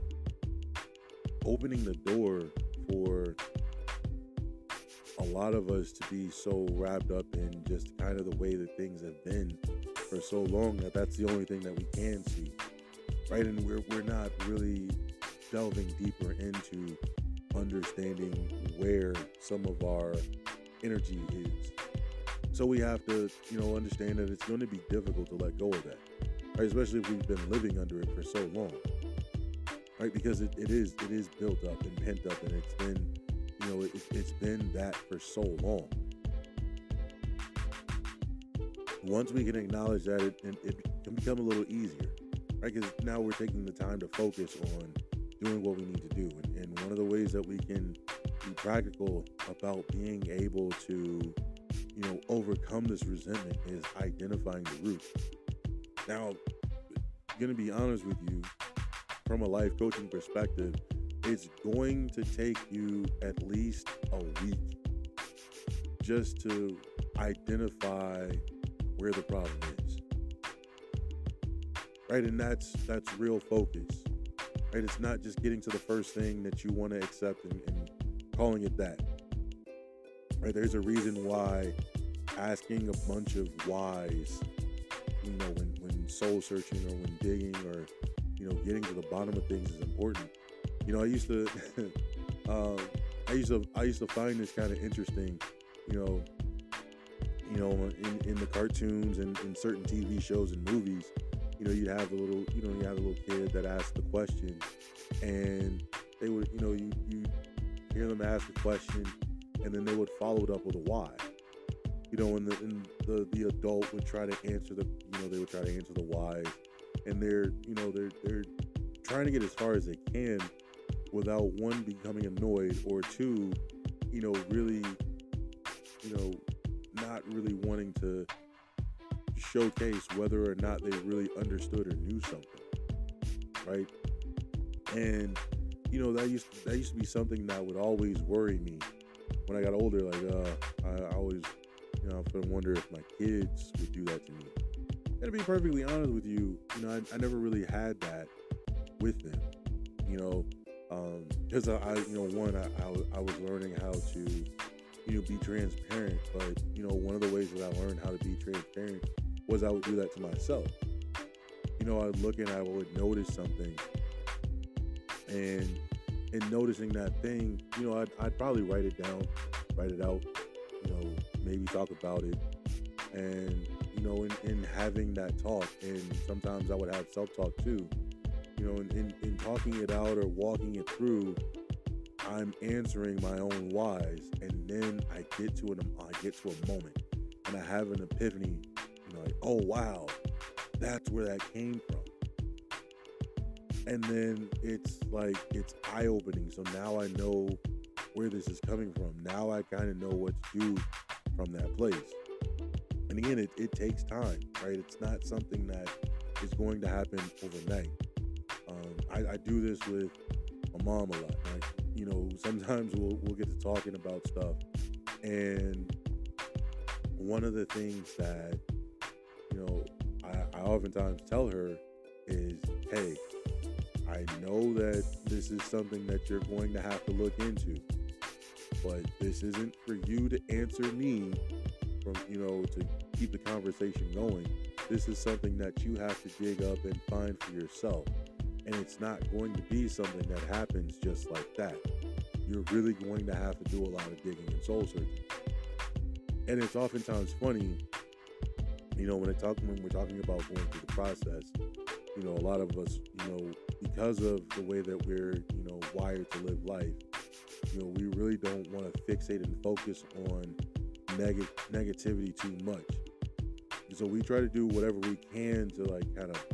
opening the door for a lot of us to be so wrapped up in just kind of the way that things have been for so long that that's the only thing that we can see, right? And we're not really delving deeper into understanding where some of our energy is. So we have to, understand that it's going to be difficult to let go of that, right? Especially if we've been living under it for so long, right? Because it is built up and pent up, and it's been, it's been that for so long. Once we can acknowledge that, it can become a little easier, right? Because now we're taking the time to focus on doing what we need to do. And one of the ways that we can be practical about being able to, overcome this resentment is identifying the root. Now, I'm going to be honest with you, from a life coaching perspective, it's going to take you at least a week just to identify where the problem is, right? And that's real focus, right? It's not just getting to the first thing that you want to accept and calling it that, right? There's a reason why asking a bunch of whys, when soul searching or when digging or, getting to the bottom of things is important. I used to, I used to find this kind of interesting, in the cartoons and in certain TV shows and movies. You have a little kid that asked the question, and they would, you hear them ask the question, and then they would follow it up with a why. And the adult would try to answer they would try to answer the whys, and they're trying to get as far as they can, without one becoming annoyed, or two, really, not really wanting to showcase whether or not they really understood or knew something, right? And that used to be something that would always worry me when I got older. Like, I always, I often wonder if my kids would do that to me. And to be perfectly honest with you, I never really had that with them, because I was learning how to, be transparent. But one of the ways that I learned how to be transparent was I would do that to myself. I would look and I would notice something, and in noticing that thing, I'd probably write it down, write it out, maybe talk about it, and in having that talk, and sometimes I would have self-talk too. In talking it out or walking it through, I'm answering my own whys, and then I get to a moment, and I have an epiphany. Like, oh wow, that's where that came from. And then it's eye-opening. So now I know where this is coming from. Now I kind of know what to do from that place. And again, it takes time, right? It's not something that is going to happen overnight. I do this with my mom a lot. Like, sometimes we'll get to talking about stuff, and one of the things that I oftentimes tell her is, hey, I know that this is something that you're going to have to look into, but this isn't for you to answer me from, to keep the conversation going. This is something that you have to dig up and find for yourself. And it's not going to be something that happens just like that. You're really going to have to do a lot of digging and soul searching. And it's oftentimes funny, when we're talking about going through the process, a lot of us, because of the way that we're, wired to live life, we really don't want to fixate and focus on negativity too much. So we try to do whatever we can to kind of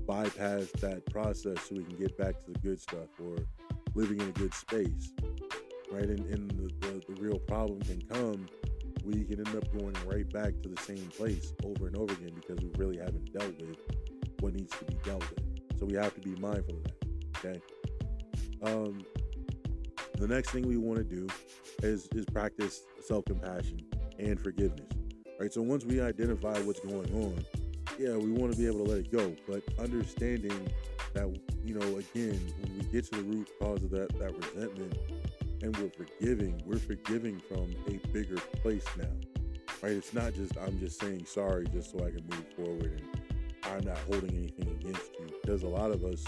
bypass that process so we can get back to the good stuff or living in a good space, right? And the real problem can come. We can end up going right back to the same place over and over again because we really haven't dealt with what needs to be dealt with. So we have to be mindful of that, okay? The next thing we want to do is practice self-compassion and forgiveness, right? So once we identify what's going on, we want to be able to let it go, but understanding that, again, when we get to the root cause of that resentment and we're forgiving from a bigger place now, right? It's not just, I'm just saying sorry just so I can move forward and I'm not holding anything against you, because a lot of us,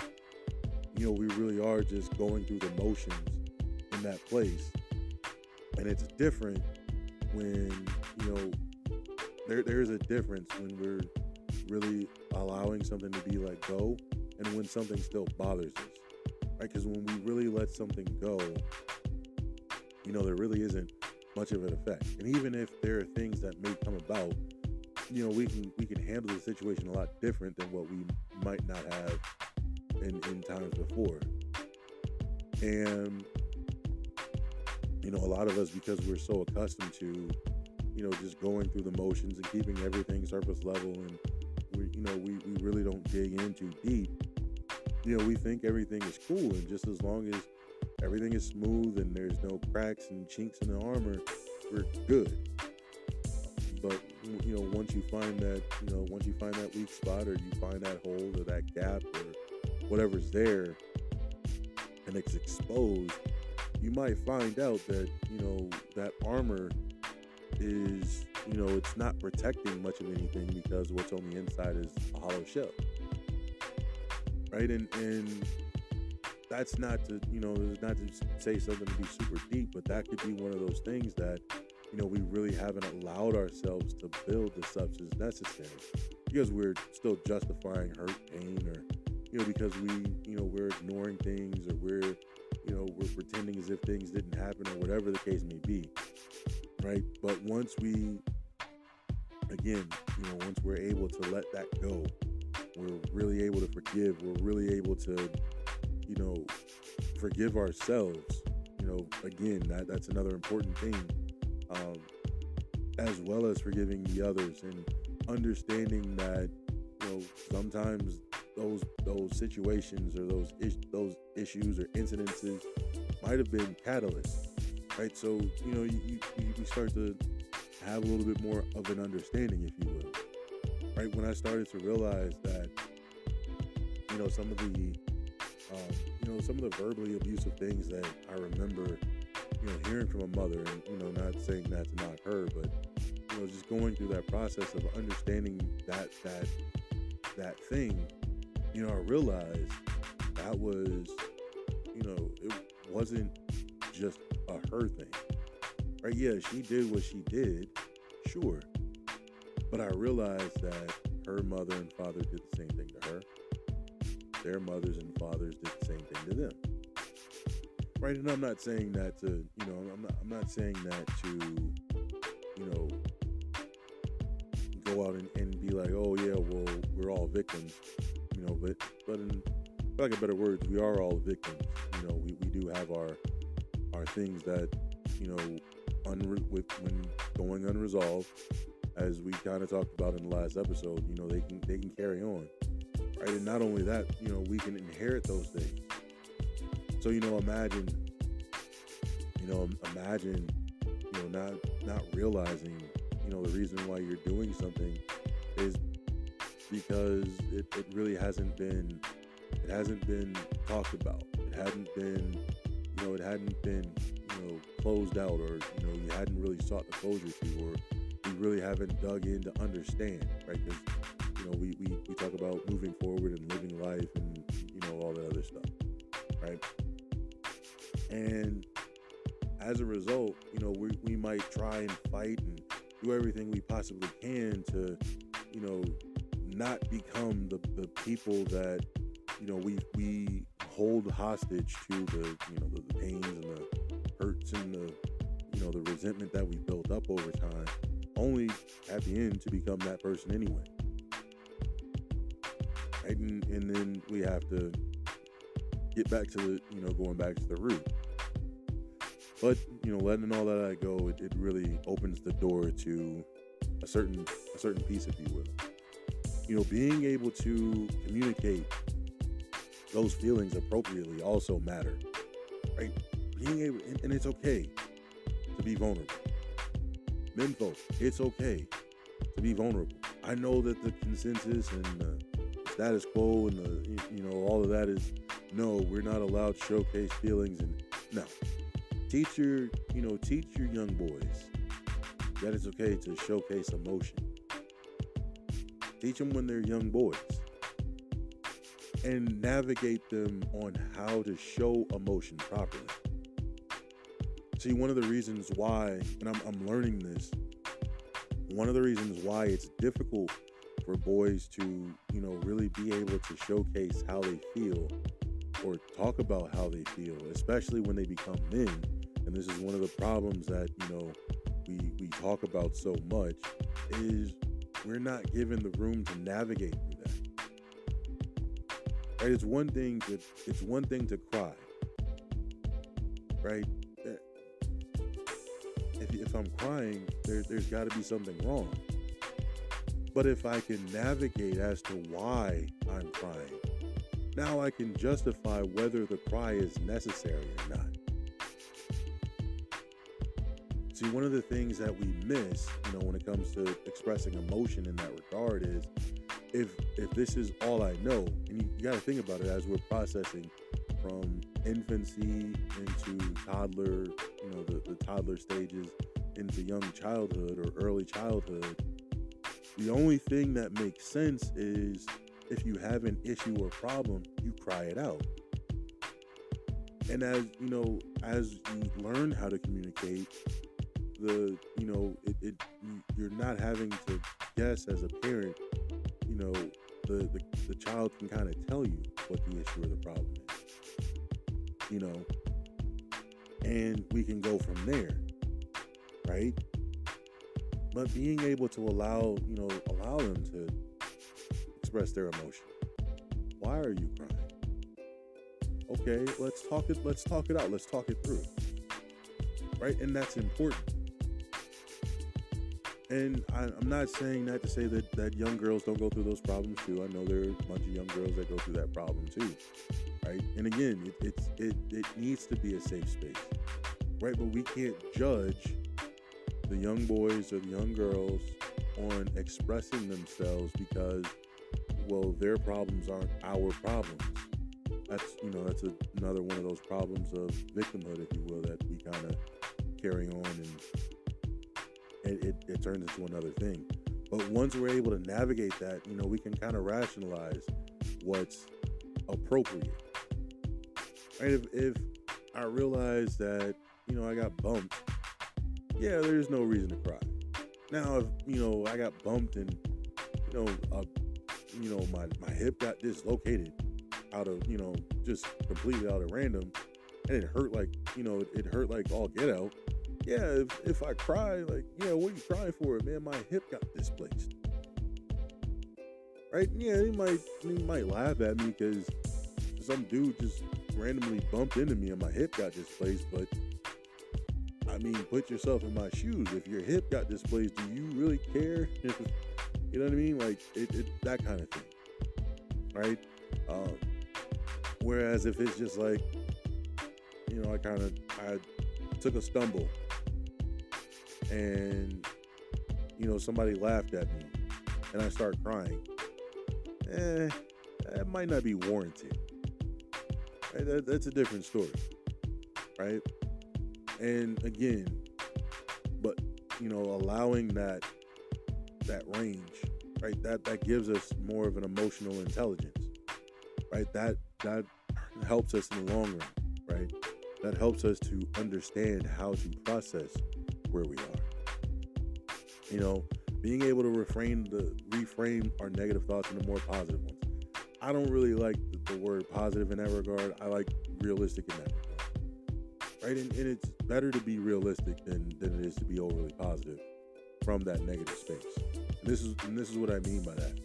we really are just going through the motions in that place. And it's different when, there's a difference when we're really allowing something to be let go and when something still bothers us, right? Because when we really let something go, there really isn't much of an effect. And even if there are things that may come about, we can handle the situation a lot different than what we might not have in times before. And a lot of us, because we're so accustomed to just going through the motions and keeping everything surface level, and we really don't dig in too deep, we think everything is cool, and just as long as everything is smooth and there's no cracks and chinks in the armor, we're good. But once you find that weak spot, or you find that hole or that gap or whatever's there, and it's exposed, you might find out that that armor is it's not protecting much of anything, because what's on the inside is a hollow shell, right? And that's not to say something to be super deep, but that could be one of those things that we really haven't allowed ourselves to build the substance necessary, because we're still justifying hurt, pain, or because we're ignoring things, or we're pretending as if things didn't happen, or whatever the case may be, right? But once we're able to let that go, we're really able to forgive, we're really able to forgive ourselves. Again, that's another important thing, as well as forgiving the others and understanding that sometimes those situations or those issues or incidences might have been catalysts, right? So you start to have a little bit more of an understanding, if you will, right? When I started to realize that some of the verbally abusive things that I remember hearing from a mother, and not saying that's not her, but just going through that process of understanding that thing, I realized that was, it wasn't just a her thing, right? Yeah, she did what she did, sure, but I realized that her mother and father did the same thing to her. Their mothers and fathers did the same thing to them, right? And I'm not saying that to, I'm not saying that to, go out and be like, oh yeah, well, we're all victims, but in, for lack of better words, we are all victims. We do have our things that, when going unresolved, as we kind of talked about in the last episode, they can carry on, right? And not only that, we can inherit those things. So, imagine, not realizing, the reason why you're doing something is because it really hasn't been talked about. It hadn't been closed out, or, you hadn't really sought the closure to, or you really haven't dug in to understand, right? Because, we talk about moving forward and living life and, all that other stuff, right? And as a result, we might try and fight and do everything we possibly can to, not become the people that, we hold hostage to the pains and the hurts and the resentment that we built up over time, only at the end to become that person anyway. Right? And then we have to get back to going back to the root. But, letting all that go, it really opens the door to a certain piece, if you will. Being able to communicate those feelings appropriately also matter, right? Being able, and it's okay to be vulnerable. Men folk, it's okay to be vulnerable. I know that the consensus and the status quo and the, all of that is, no, we're not allowed to showcase feelings, and no. Teach your young boys that it's okay to showcase emotion. Teach them when they're young boys, and navigate them on how to show emotion properly. See, one of the reasons why, and I'm learning this, one of the reasons why it's difficult for boys to, really be able to showcase how they feel or talk about how they feel, especially when they become men. And this is one of the problems that, we talk about so much, is we're not given the room to navigate through that. Right? It's one thing to cry, right? If I'm crying, there's got to be something wrong. But if I can navigate as to why I'm crying, now I can justify whether the cry is necessary or not. See, one of the things that we miss, when it comes to expressing emotion in that regard is, if this is all I know, and you got to think about it as we're processing from infancy into toddler, the toddler stages into young childhood or early childhood, the only thing that makes sense is if you have an issue or problem, you cry it out. And as you learn how to communicate, you're not having to guess as a parent. The child can kind of tell you what the issue or the problem is. And we can go from there, right? But being able to allow them to express their emotion. Why are you crying? Okay, let's talk it out. Let's talk it through. Right? And that's important. And I'm not saying that to say that young girls don't go through those problems too. I know there are a bunch of young girls that go through that problem too, right? And again, it needs to be a safe space, right? But we can't judge the young boys or the young girls on expressing themselves because, well, their problems aren't our problems. That's another one of those problems of victimhood, if you will, that we kind of carry on, and it turns into another thing. But once we're able to navigate that, we can kind of rationalize what's appropriate. Right? If I realize that, I got bumped, yeah, there's no reason to cry. Now, if, I got bumped and, my hip got dislocated out of, just completely out of random, and it hurt like, it hurt like all get out. Yeah, if I cry, like, yeah, what are you crying for? Man, my hip got displaced. Right? Yeah, he might laugh at me because some dude just randomly bumped into me and my hip got displaced, but I mean, put yourself in my shoes. If your hip got displaced, do you really care? You know what I mean? Like, that kind of thing. Right? Whereas if it's just like, I took a stumble and, somebody laughed at me and I start crying, that might not be warranted. Right? That's a different story. Right? And again, but, allowing that range, right? That gives us more of an emotional intelligence, right? That helps us in the long run, right? That helps us to understand how to process where we are. Being able to reframe our negative thoughts into more positive ones. I don't really like the word positive in that regard. I like realistic in that regard, right? And it's better to be realistic than it is to be overly positive from that negative space. And this is what I mean by that.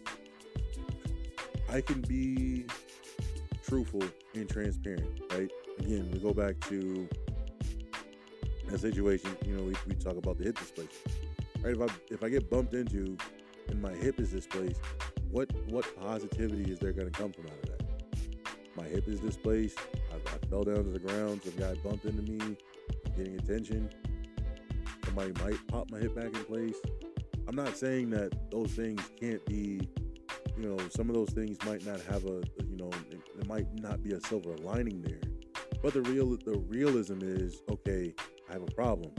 I can be truthful and transparent, right? Again, we go back to a situation, we talk about the hip displacement, right? If I get bumped into and my hip is displaced, what positivity is there going to come from out of that? My hip is displaced. I fell down to the ground. Some guy bumped into me. I'm getting attention. Somebody might pop my hip back in place. I'm not saying that those things can't be, some of those things might not have it might not be a silver lining there. But the realism is, okay, I have a problem.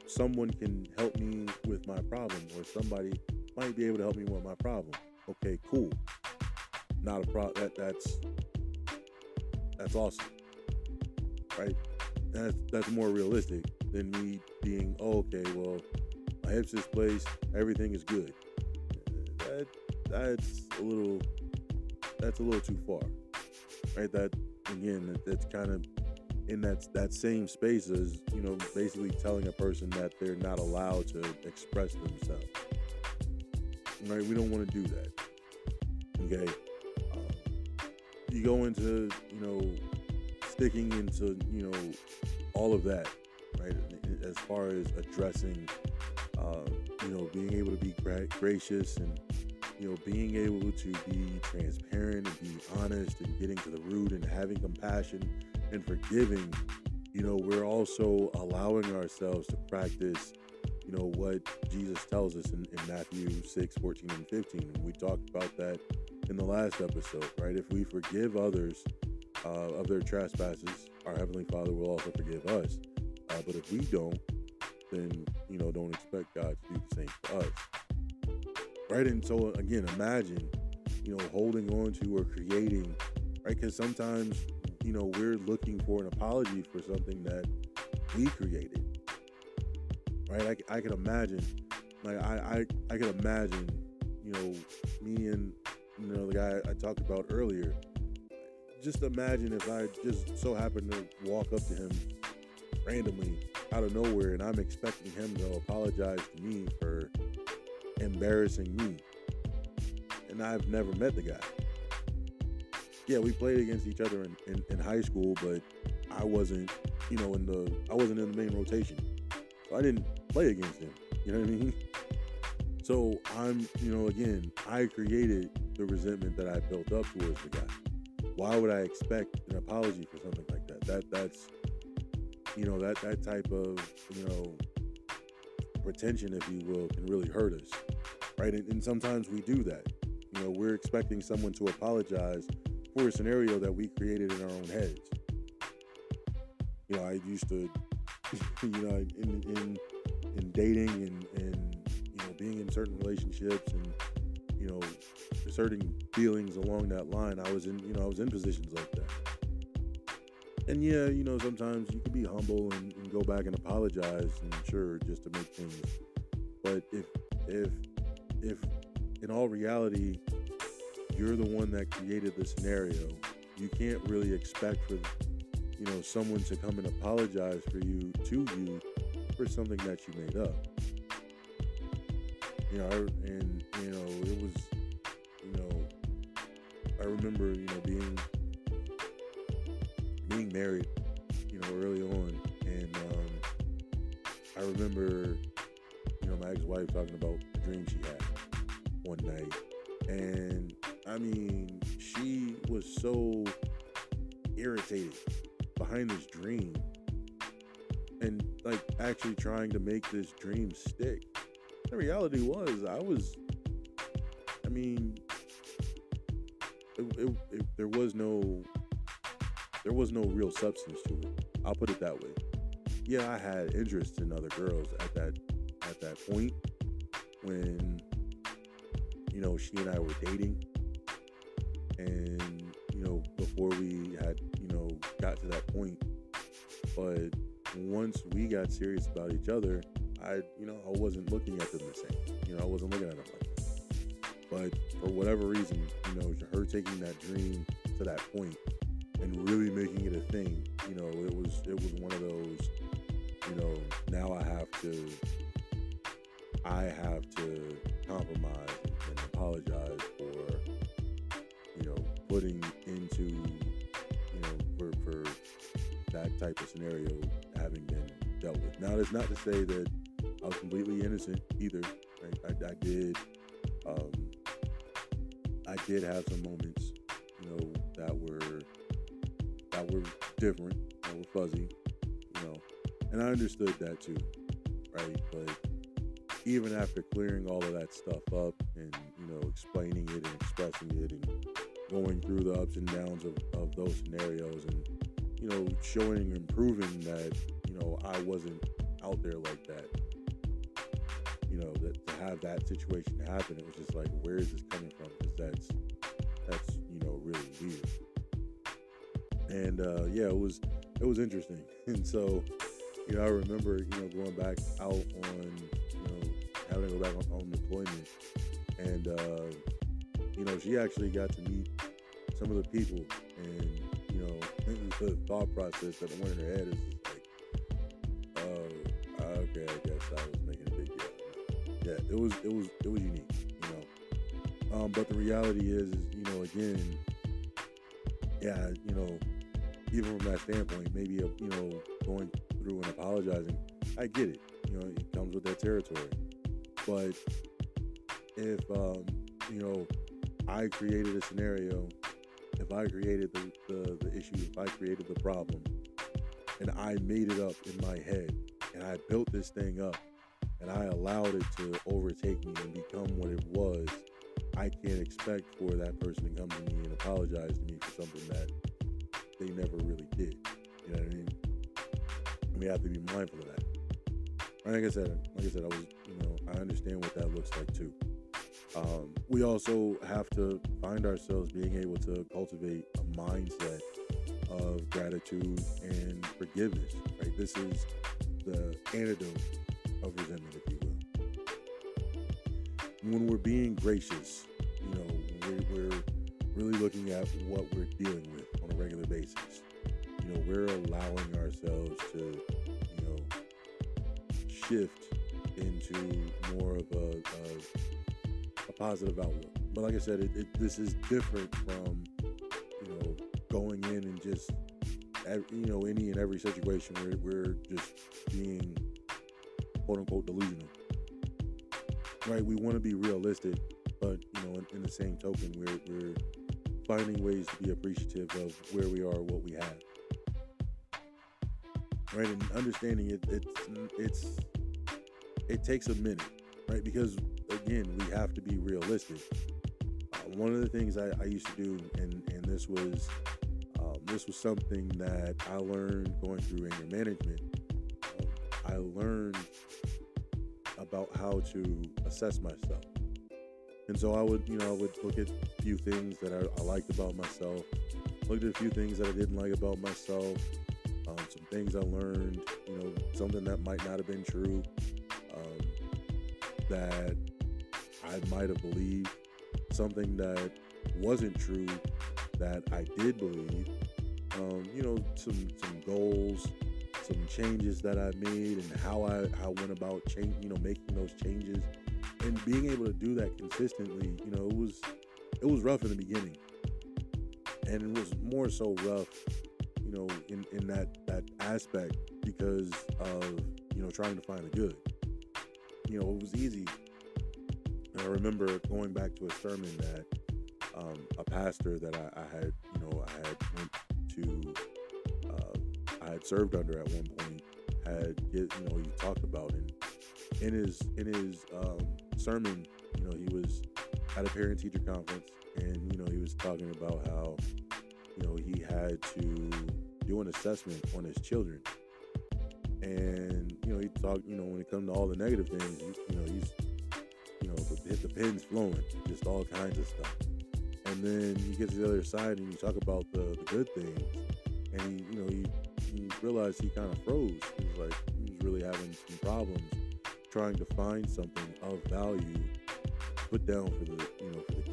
Someone can help me with my problem, or somebody might be able to help me with my problem. Okay, cool. Not a problem. That's awesome, right? That's more realistic than me being, okay, well, my hip's displaced, everything is good. That's a little too far, right? That again, that's kind of in that same space as, basically telling a person that they're not allowed to express themselves, right? We don't want to do that. Okay, you go into, sticking into, all of that, right? As far as addressing, being able to be gracious and, being able to be transparent and be honest and getting to the root and having compassion and forgiving, we're also allowing ourselves to practice, what Jesus tells us in Matthew 6:14 and 15. And we talked about that in the last episode, right? If we forgive others of their trespasses, our Heavenly Father will also forgive us. But if we don't, then, don't expect God to do the same for us. Right? And so, again, imagine, holding on to or creating, right? Because sometimes, we're looking for an apology for something that we created. Right? I can imagine, like, I can imagine, me and, the guy I talked about earlier. Just imagine if I just so happened to walk up to him randomly out of nowhere and I'm expecting him to apologize to me for embarrassing me. And I've never met the guy. yeah, we played against each other in high school, but I wasn't, I wasn't in the main rotation. So I didn't play against him. You know what I mean? So again, I created the resentment that I built up towards the guy. Why would I expect an apology for something like that? That's that type of, pretension, if you will, can really hurt us, right? And sometimes we do that. We're expecting someone to apologize for a scenario that we created in our own heads. I used to, in dating and being in certain relationships and certain feelings along that line, I was in positions like that. And yeah, sometimes you can be humble and go back and apologize, and sure, just to make things. But if in all reality, you're the one that created the scenario, you can't really expect for someone to come and apologize to you for something that you made up. It was, I remember, being married, early on, and I remember, my ex-wife talking about a dream she had one night, and I mean, she was so irritated behind this dream, and like actually trying to make this dream stick. The reality was, there was no real substance to it. I'll put it that way. Yeah, I had interest in other girls at that point when, she and I were dating, and, before we had, got to that point. But once we got serious about each other, I wasn't looking at them the same. I wasn't looking at them like that. But for whatever reason, her taking that dream to that point and really making it a thing, it was one of those, now I have to compromise and apologize for, putting into, for that type of scenario having been dealt with. Now, that's not to say that I was completely innocent either. Right? I did have some moments, that were different, that were fuzzy, and I understood that too, right? But even after clearing all of that stuff up and, explaining it and expressing it and going through the ups and downs of those scenarios and, showing and proving that, I wasn't out there like that, that to have that situation happen, it was just like, where is this coming from? Because that's really weird. And yeah, it was interesting. And so, I remember, going back out on, having to go back on deployment, and she actually got to meet some of the people, and the thought process that went in her head is just like, oh, okay, I guess I was making a big deal. Yeah, it was unique, but the reality is, again, yeah, even from that standpoint, maybe going through and apologizing, I get it. It comes with that territory. But if I created a scenario, if I created the issue, if I created the problem, and I made it up in my head, and I built this thing up, and I allowed it to overtake me and become what it was, I can't expect for that person to come to me and apologize to me for something that they never really did. You know what I mean? And we have to be mindful of that. Like I said, I was, I understand what that looks like too. We also have to find ourselves being able to cultivate a mindset of gratitude and forgiveness, right? This is the antidote of resentment, if you will. When we're being gracious, we're really looking at what we're dealing with on a regular basis. We're allowing ourselves to, shift into more of a positive outlook. But like I said, this is different from, in just any and every situation where we're just being quote unquote delusional, right? We want to be realistic, but in the same token, we're finding ways to be appreciative of where we are, what we have, right? And understanding it takes a minute, right? Because again, we have to be realistic. One of the things I used to do, and this was something that I learned going through anger management. I learned about how to assess myself, and so I would look at a few things that I liked about myself, looked at a few things that I didn't like about myself, some things I learned, something that might not have been true, that I might have believed, something that wasn't true that I did believe, some goals, some changes that I made, and how I went about making those changes, and being able to do that consistently. It was rough in the beginning, and it was more so rough, in that aspect because of trying to find the good. It was easy. And I remember going back to a sermon that a pastor that I had I had served under at one point he talked about, and in his sermon, he was at a parent teacher conference, and he was talking about how he had to do an assessment on his children, and he talked when it comes to all the negative things, he's the pen's flowing, just all kinds of stuff. And then you get to the other side and you talk about the good things, and he realized he kind of froze. He was really having some problems trying to find something of value to put down for the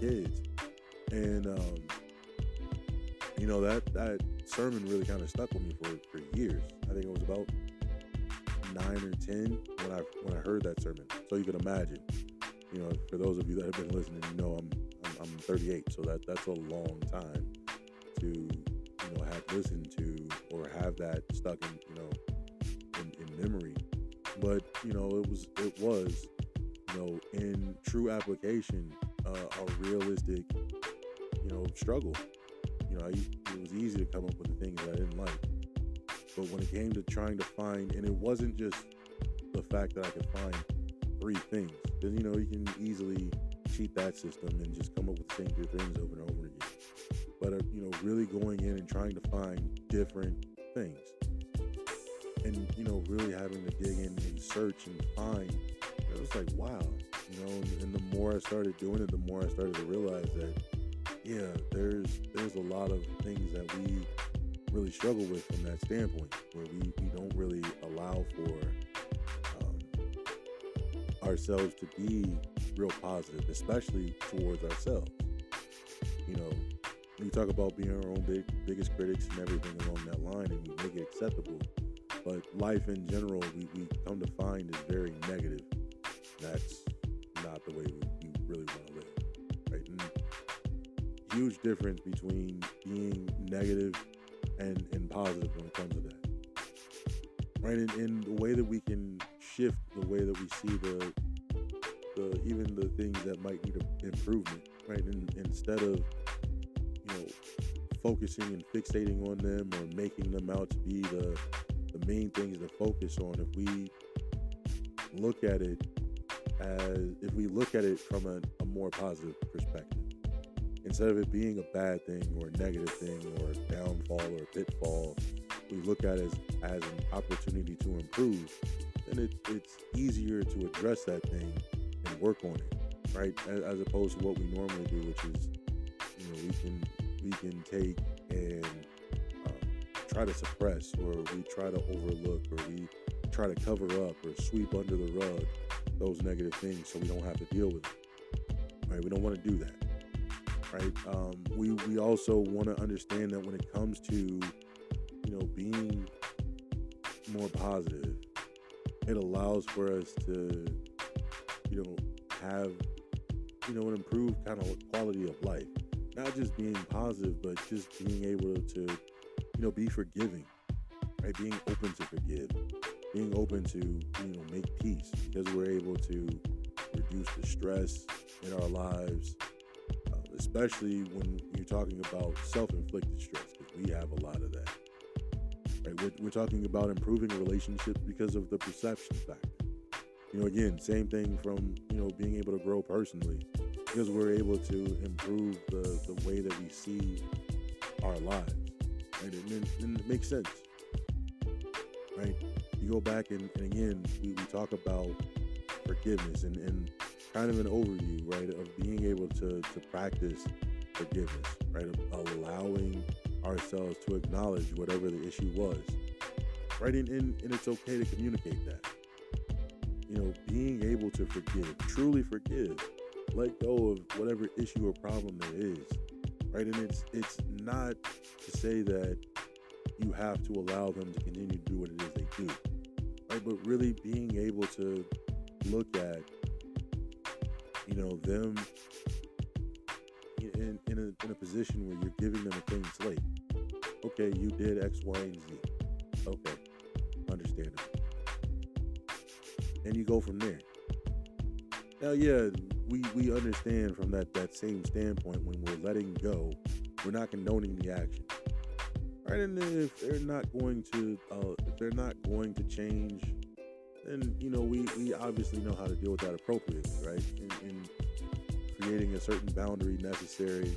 kids. And that sermon really kind of stuck with me for years. I think it was about 9 or 10 when I heard that sermon. So you can imagine, for those of you that have been listening, I'm 38, so that's a long time to have listened to or have that stuck in memory. But it was in true application a realistic struggle. It was easy to come up with the things that I didn't like, but when it came to trying to find, and it wasn't just the fact that I could find 3 things, because you can easily cheat that system and just come up with the same 3 things over and over again. But really going in and trying to find different things, and really having to dig in and search and find, it was like, wow, and the more I started doing it, the more I started to realize that there's a lot of things that we really struggle with from that standpoint, where we don't really allow for ourselves to be real positive, especially towards ourselves. We talk about being our own biggest critics and everything along that line, and we make it acceptable. But life in general, we come to find is very negative. That's not the way we really want to live, right? And huge difference between being negative and positive when it comes to that, right? And the way that we can shift the way that we see the even the things that might need improvement, right? And instead of focusing and fixating on them or making them out to be the main things to focus on, if we look at it from a more positive perspective, instead of it being a bad thing or a negative thing or a downfall or a pitfall, we look at it as an opportunity to improve, then it's easier to address that thing and work on it, right? As opposed to what we normally do, which is, we can take and try to suppress, or we try to overlook, or we try to cover up or sweep under the rug those negative things so we don't have to deal with it, right? We don't want to do that, right? We also want to understand that when it comes to being more positive, it allows for us to have an improved kind of quality of life. Not just being positive, but just being able to be forgiving, right? Being open to forgive, being open to, make peace, because we're able to reduce the stress in our lives, especially when you're talking about self-inflicted stress, because we have a lot of that, right? We're talking about improving relationships because of the perception factor. Again, same thing from, being able to grow personally, because we're able to improve the way that we see our lives, right? And it makes sense, right? You go back and again, we talk about forgiveness and kind of an overview, right, of being able to practice forgiveness, right? Of allowing ourselves to acknowledge whatever the issue was, right? And it's okay to communicate that. Being able to forgive, truly forgive, let go of whatever issue or problem there is, right? And it's not to say that you have to allow them to continue to do what it is they do, right? But really being able to look at, them in a position where you're giving them a clean slate. Okay, you did X, Y, and Z. Okay, understandable. And you go from there. Now, yeah, we understand from that same standpoint, when we're letting go, we're not condoning the action, right? And if they're not going to change, then we obviously know how to deal with that appropriately, right? In creating a certain boundary necessary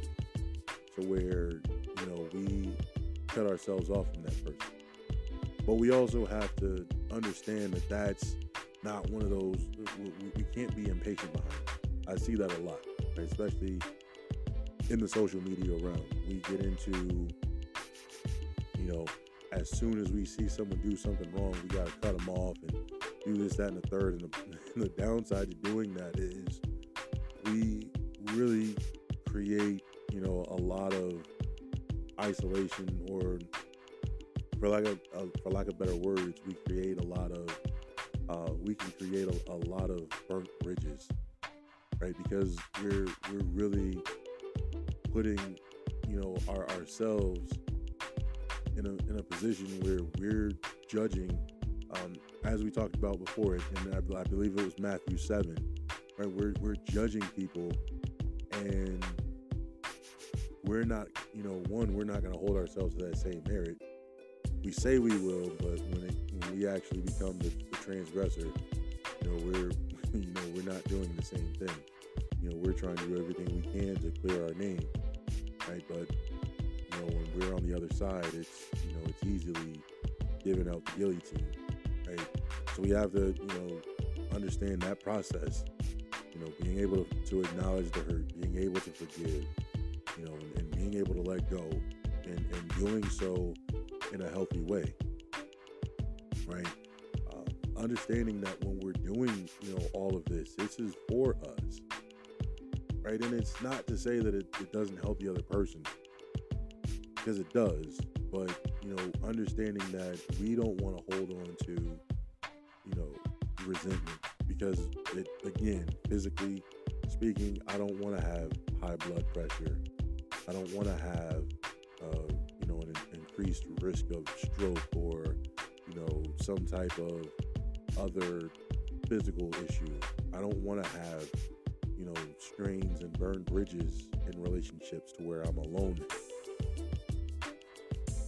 to where we cut ourselves off from that person. But we also have to understand that that's not one of those, we can't be impatient behind it. I see that a lot, right? Especially in the social media realm. We get into, as soon as we see someone do something wrong, we got to cut them off and do this, that, and the third. And the downside to doing that is we really create, a lot of isolation, or for lack of better words, we create a lot of a lot of burnt bridges, right? Because we're really putting, ourselves in a position where we're judging, as we talked about before, and I believe it was Matthew 7, right? We're judging people, and we're not, we're not going to hold ourselves to that same merit. We say we will, but when we actually become the transgressor, we're not doing the same thing. We're trying to do everything we can to clear our name, right? But when we're on the other side, it's easily giving out the guillotine, right? So we have to understand that process. Being able to acknowledge the hurt, being able to forgive, and being able to let go, and doing so in a healthy way, right? Understanding that when we're doing, all of this is for us, right? And it's not to say that it doesn't help the other person, because it does, but, understanding that we don't want to hold on to, resentment, because it, again, physically speaking, I don't want to have high blood pressure. I don't want to have, an increased risk of stroke, or, some type of other physical issue. I don't want to have, strains and burned bridges in relationships to where I'm alone.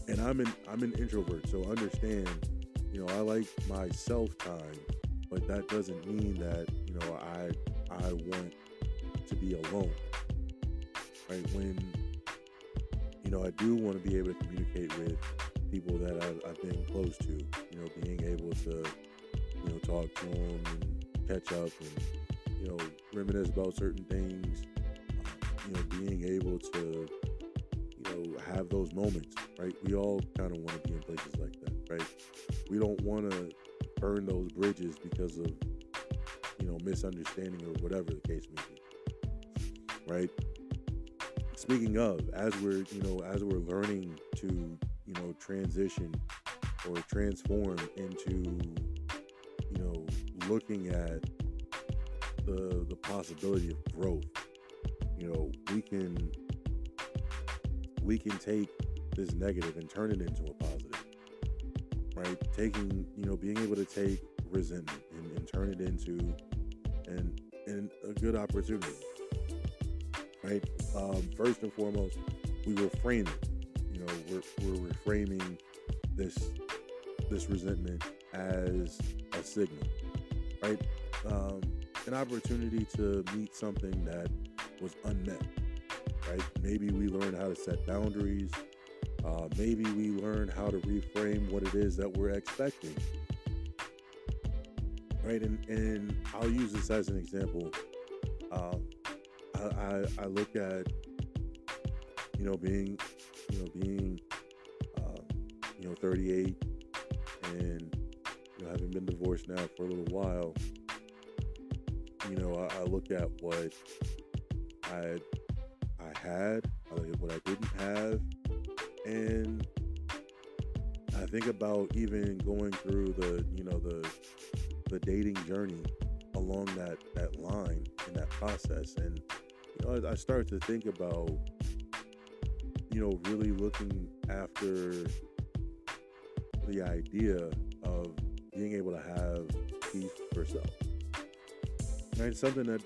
And I'm an introvert, so understand, I like my self time, but that doesn't mean that, I want to be alone, right? When, I do want to be able to communicate with people that I've been close to, being able to, talk to them and catch up and, reminisce about certain things, being able to, have those moments, right? We all kind of want to be in places like that, right? We don't want to burn those bridges because of, misunderstanding or whatever the case may be, right? Speaking of, as we're learning to, transition or transform into, looking at the possibility of growth, we can take this negative and turn it into a positive, right? Being able to take resentment and turn it into and a good opportunity, right? First and foremost, we reframe it. We're reframing this resentment as a signal, right? An opportunity to meet something that was unmet, right? Maybe we learn how to set boundaries. Maybe we learn how to reframe what it is that we're expecting, right? And I'll use this as an example. I look at being 38 and having been divorced now for a little while. I look at what I had, I look at what I didn't have, and I think about even going through the dating journey along that line in that process. And I start to think about really looking after the idea of being able to have peace for self. And it's something that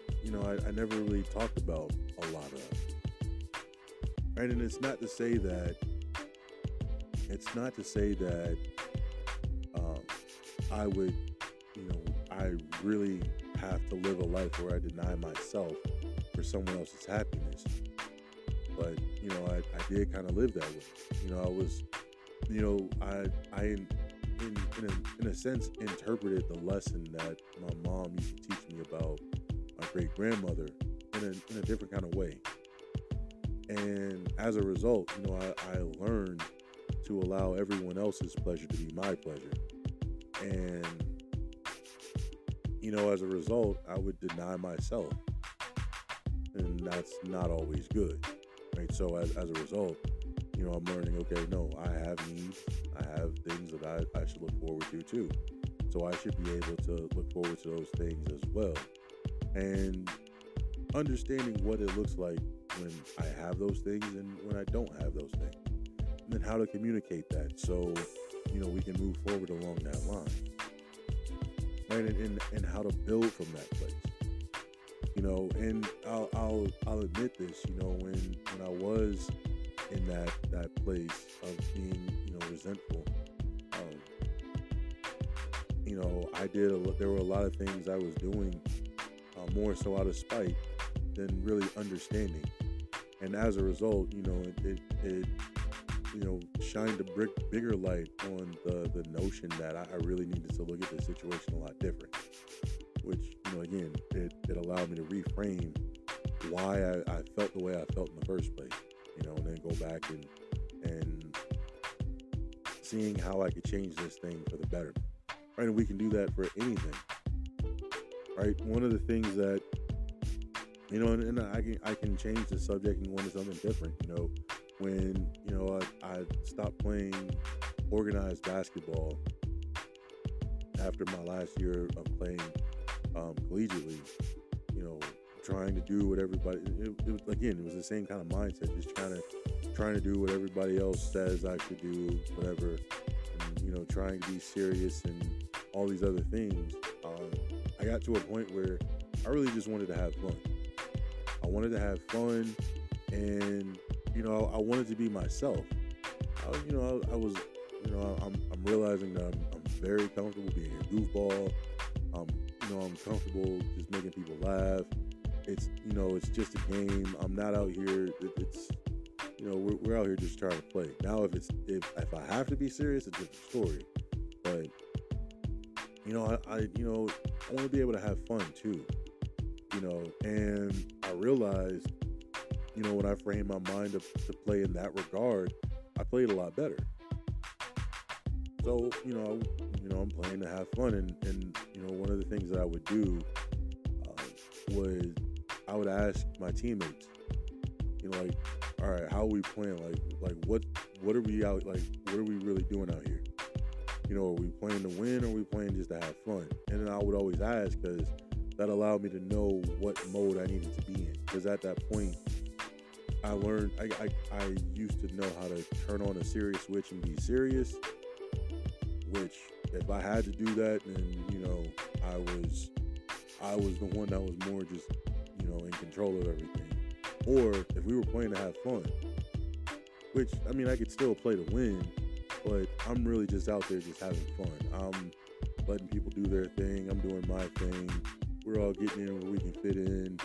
I never really talked about a lot of. Right? And it's not to say that I would I really have to live a life where I deny myself for someone else's happiness. But I did kind of live that way. I was I in a sense interpreted the lesson that my mom used to teach me about my great grandmother in a different kind of way. And as a result, I learned to allow everyone else's pleasure to be my pleasure. And as a result, I would deny myself, and that's not always good, right? So as a result, I'm learning, okay, no, I have needs, I have things that I should look forward to too. So I should be able to look forward to those things as well. And understanding what it looks like when I have those things and when I don't have those things. And then how to communicate that so, we can move forward along that line. Right? And how to build from that place. And I'll admit this, when I was in that place of being, resentful, there were a lot of things I was doing more so out of spite than really understanding. And as a result, it shined a bigger light on the notion that I really needed to look at the situation a lot different, which, again, it allowed me to reframe why I felt the way I felt in the first place, and then go back and seeing how I could change this thing for the better. Right? And we can do that for anything. Right? One of the things that, and I can change the subject and go into something different. When, I stopped playing organized basketball after my last year of playing collegiately, trying to do what everybody, it was the same kind of mindset, just trying to do what everybody else says I should do, whatever, and, trying to be serious and all these other things. I got to a point where I really just wanted to have fun. I wanted to have fun, and I wanted to be myself. I'm realizing that I'm very comfortable being a goofball. I'm comfortable just making people laugh. It's just a game. I'm not out here. It's we're out here just trying to play. Now, if I have to be serious, it's a different story. But I want to be able to have fun too. And I realized, when I framed my mind to play in that regard, I played a lot better. So, I'm playing to have fun. And one of the things that I would do was I would ask my teammates, all right, how are we playing? Like what are we out, what are we really doing out here? Are we playing to win or are we playing just to have fun? And then I would always ask, because that allowed me to know what mode I needed to be in. Because at that point, I learned I used to know how to turn on a serious switch and be serious, which if I had to do that, then I was the one that was more just in control of everything. Or if we were playing to have fun, which I could still play to win, but I'm really just out there just having fun. I'm letting people do their thing. I'm doing my thing. We're all getting in where we can fit in.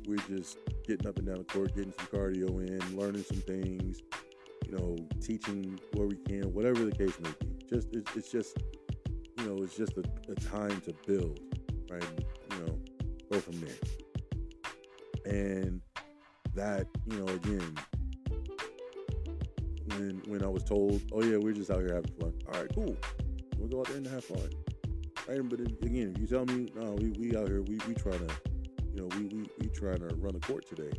We're just getting up and down the court, getting some cardio in, learning some things, teaching where we can, whatever the case may be. It's just a time to build, right? Go from there. And that, again, when I was told, oh yeah, we're just out here having fun. All right, cool. We'll go out there and have fun. Right? But if you tell me, no, we out here, we trying to, we trying to run the court today.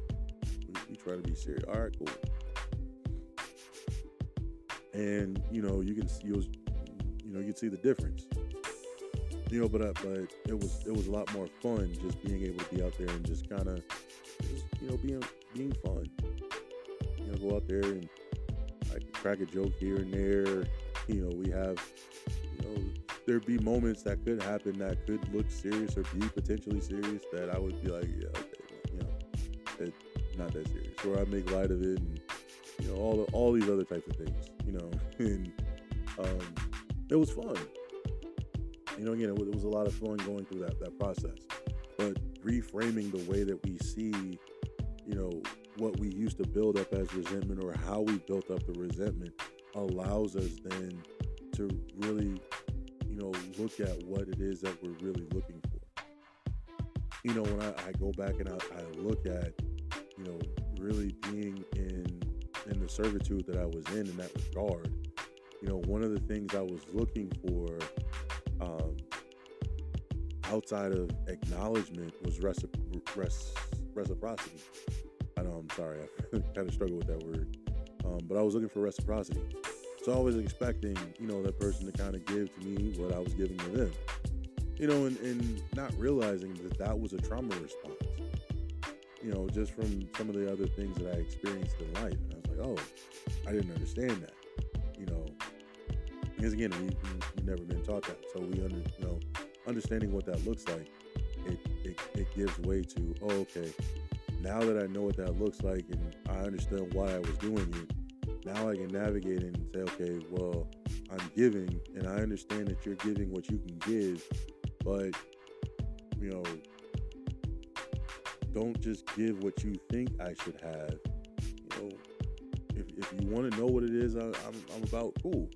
We try to be serious. All right, cool. And you can see the difference. But it was a lot more fun just being able to be out there and just kind of, being fun. Go out there and I can crack a joke here and there. We have, there'd be moments that could happen that could look serious or be potentially serious that I would be like, yeah, okay, it's not that serious. Or I make light of it and, all these other types of things, and it was fun. Again, it was a lot of fun going through that process. But reframing the way that we see, what we used to build up as resentment or how we built up the resentment allows us then to really, look at what it is that we're really looking for. When I go back and I look at, really being in the servitude that I was in that regard, one of the things I was looking for outside of acknowledgement was reciprocity. I know, I'm sorry, I kind of struggle with that word, but I was looking for reciprocity. So I was expecting, that person to kind of give to me what I was giving to them, and not realizing that was a trauma response, just from some of the other things that I experienced in life. And I was like, oh, I didn't understand that, because again, we've never been taught that. So understanding what that looks like, it gives way to, oh, okay, now that I know what that looks like and I understand why I was doing it, now I can navigate and say, okay, well, I'm giving, and I understand that you're giving what you can give, but, don't just give what you think I should have. If you want to know what it is I'm about, cool.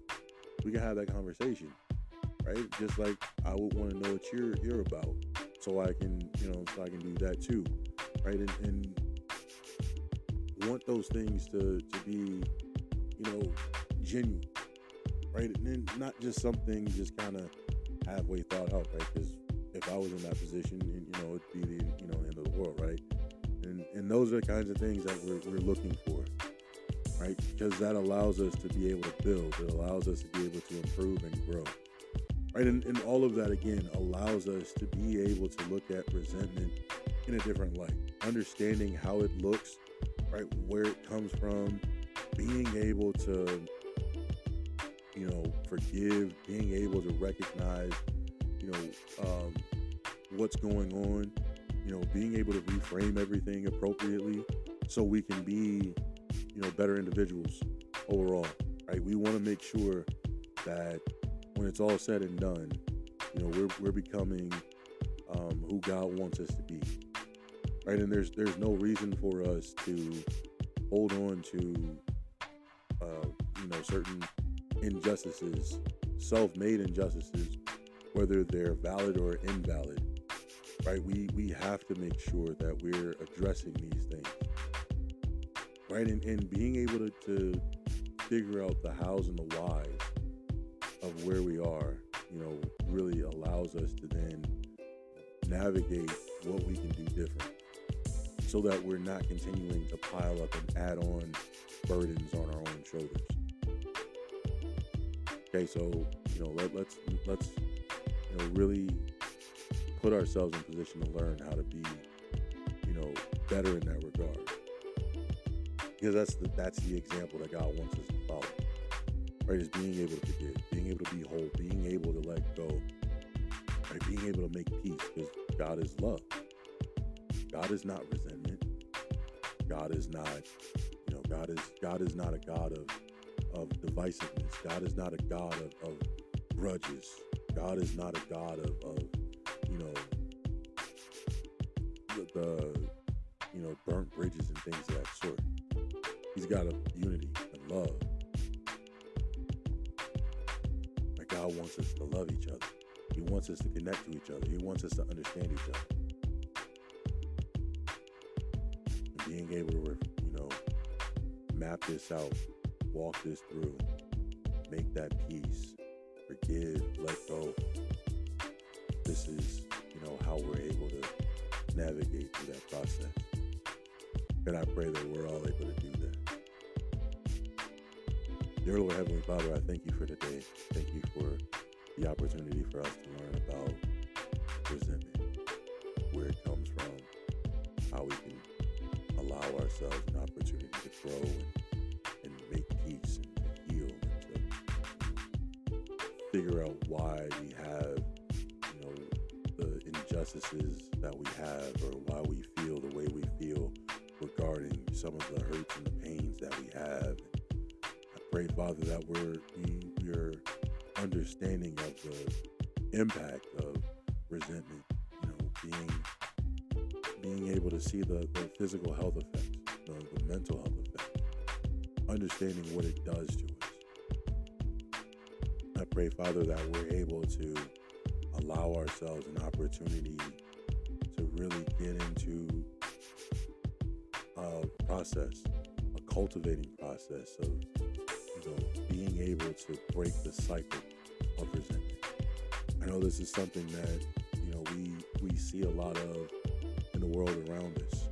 We can have that conversation, right? Just like I would want to know what you're about, so I can do that too, right? And want those things to be, genuine, right? And then not just something just kind of halfway thought out, right? Because if I was in that position, it'd be the end of the world, right? And those are the kinds of things that we're looking for, right? Because that allows us to be able to build. It allows us to be able to improve and grow, right? And all of that, again, allows us to be able to look at resentment in a different light, understanding how it looks, right? Where it comes from, being able to, forgive, being able to recognize, what's going on, being able to reframe everything appropriately so we can be, better individuals overall, right? We want to make sure that when it's all said and done, we're becoming who God wants us to be, right? And there's no reason for us to hold on to, certain injustices, self-made injustices, whether they're valid or invalid, right? We have to make sure that we're addressing these things, right? And being able to figure out the hows and the whys of where we are, really allows us to then navigate what we can do different, so that we're not continuing to pile up and add on burdens on our own shoulders. Okay, so let's really put ourselves in position to learn how to be better in that regard. because that's the example that God wants us to follow. Right? Is being able to forgive, being able to be whole, being able to let go, right? Being able to make peace, because God is love. God is not resentment. God is not, God is not a God of divisiveness. God is not a God of grudges. God is not a God of burnt bridges and things of that sort. He's got a unity and love. Like God wants us to love each other. He wants us to connect to each other. He wants us to understand each other. And being able to, map this out, walk this through, make that peace, forgive, let go. This is, how we're able to navigate through that process. And I pray that we're all able to do that. Dear Lord Heavenly Father, I thank you for today. Thank you for the opportunity for us to learn about resentment, where it comes from, how we can allow ourselves an opportunity to grow and make peace and heal and to figure out why we have, the injustices that we have, or why we feel the way we feel regarding some of the hurts and the pains that we have. I pray, Father, that we're understanding of the impact of resentment, being able to see the physical health effects, the mental health effects, understanding what it does to us. I pray, Father, that we're able to allow ourselves an opportunity to really get into a process, a cultivating process of, being able to break the cycle of resentment. I know this is something that, we see a lot of in the world around us,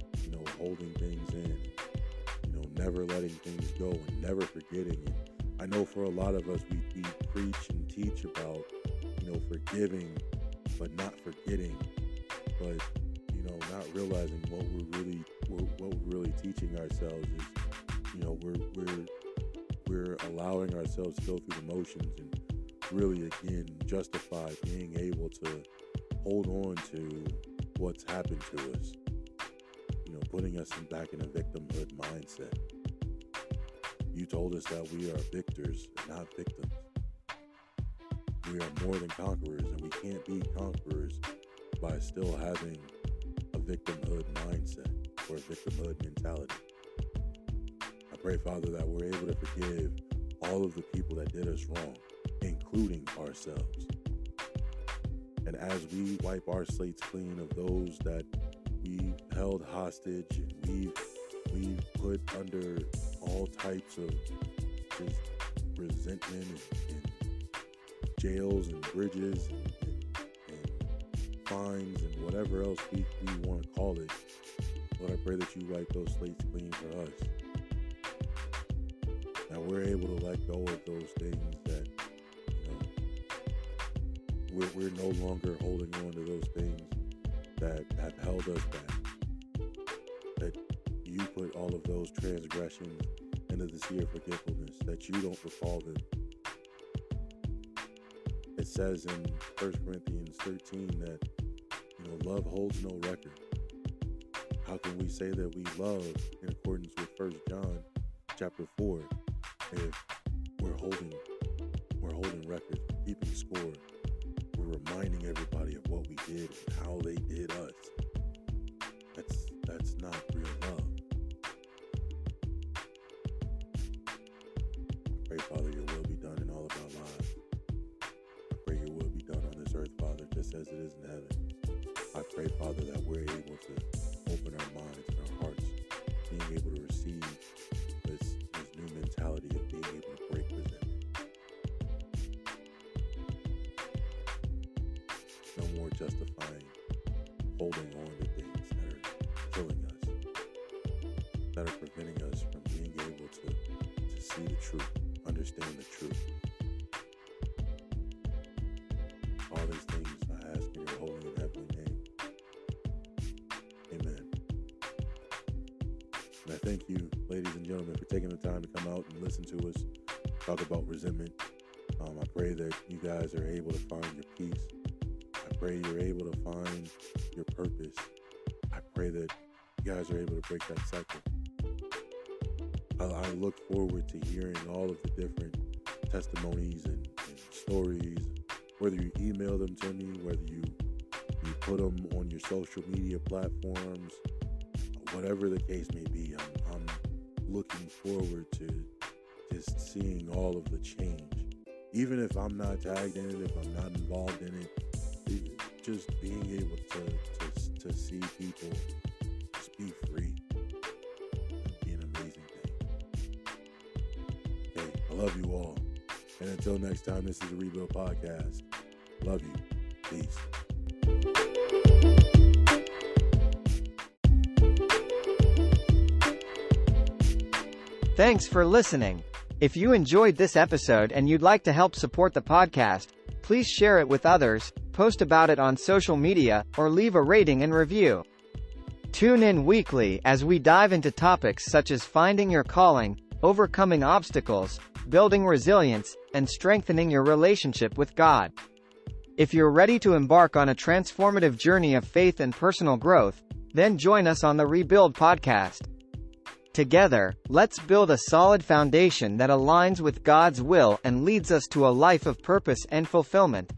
holding things in, never letting things go and never forgetting. And I know for a lot of us, we preach and teach about, forgiving, but not forgetting, but, not realizing what we're really teaching ourselves is, we're allowing ourselves to go through the motions and really, again, justify being able to hold on to what's happened to us, putting us back in a victimhood mindset. You told us that we are victors, not victims. We are more than conquerors, and we can't be conquerors by still having a victimhood mindset or a victimhood mentality. I pray, Father, that we're able to forgive all of the people that did us wrong, including ourselves. And as we wipe our slates clean of those that we've held hostage and we've put under all types of just resentment and jails and bridges and fines and whatever else we want to call it, Lord, I pray that you wipe those slates clean for us. Now we're able to let go of those things that, we're no longer holding on to those things that have held us back. That you put all of those transgressions into the sea of forgetfulness, that you don't recall them. It says in 1 Corinthians 13 that, love holds no record. How can we say that we love in accordance with 1 John chapter 4 if we're holding records, keeping score? We're reminding everybody of what we did and how they did us. That's not real love. I pray, Father, your will be done in all of our lives. I pray your will be done on this earth, Father, just as it is in heaven. I pray, Father, that we're able to open our minds and our hearts, being able to receive this new mentality of being able to break resentment. No more justifying holding on to things that are killing us, that are preventing us from being able to see the truth, understand the truth. All these things I ask in your holy and heavenly name. Amen. And I thank you, ladies and gentlemen, for taking the time to come out and listen to us talk about resentment. I pray that you guys are able to find your peace. I pray you're able to find your purpose. I pray that you guys are able to break that cycle. I look forward to hearing all of the different testimonies and stories, whether you email them to me, whether you put them on your social media platforms, whatever the case may be. I'm looking forward to just seeing all of the change. Even if I'm not tagged in it, if I'm not involved in it, just being able to see people just be free would be an amazing thing. Hey, I love you all. And until next time, this is the Rebuild Podcast. Love you. Peace. Thanks for listening. If you enjoyed this episode and you'd like to help support the podcast, please share it with others, post about it on social media, or leave a rating and review. Tune in weekly as we dive into topics such as finding your calling, overcoming obstacles, building resilience, and strengthening your relationship with God. If you're ready to embark on a transformative journey of faith and personal growth, then join us on the Rebuild Podcast. Together, let's build a solid foundation that aligns with God's will and leads us to a life of purpose and fulfillment.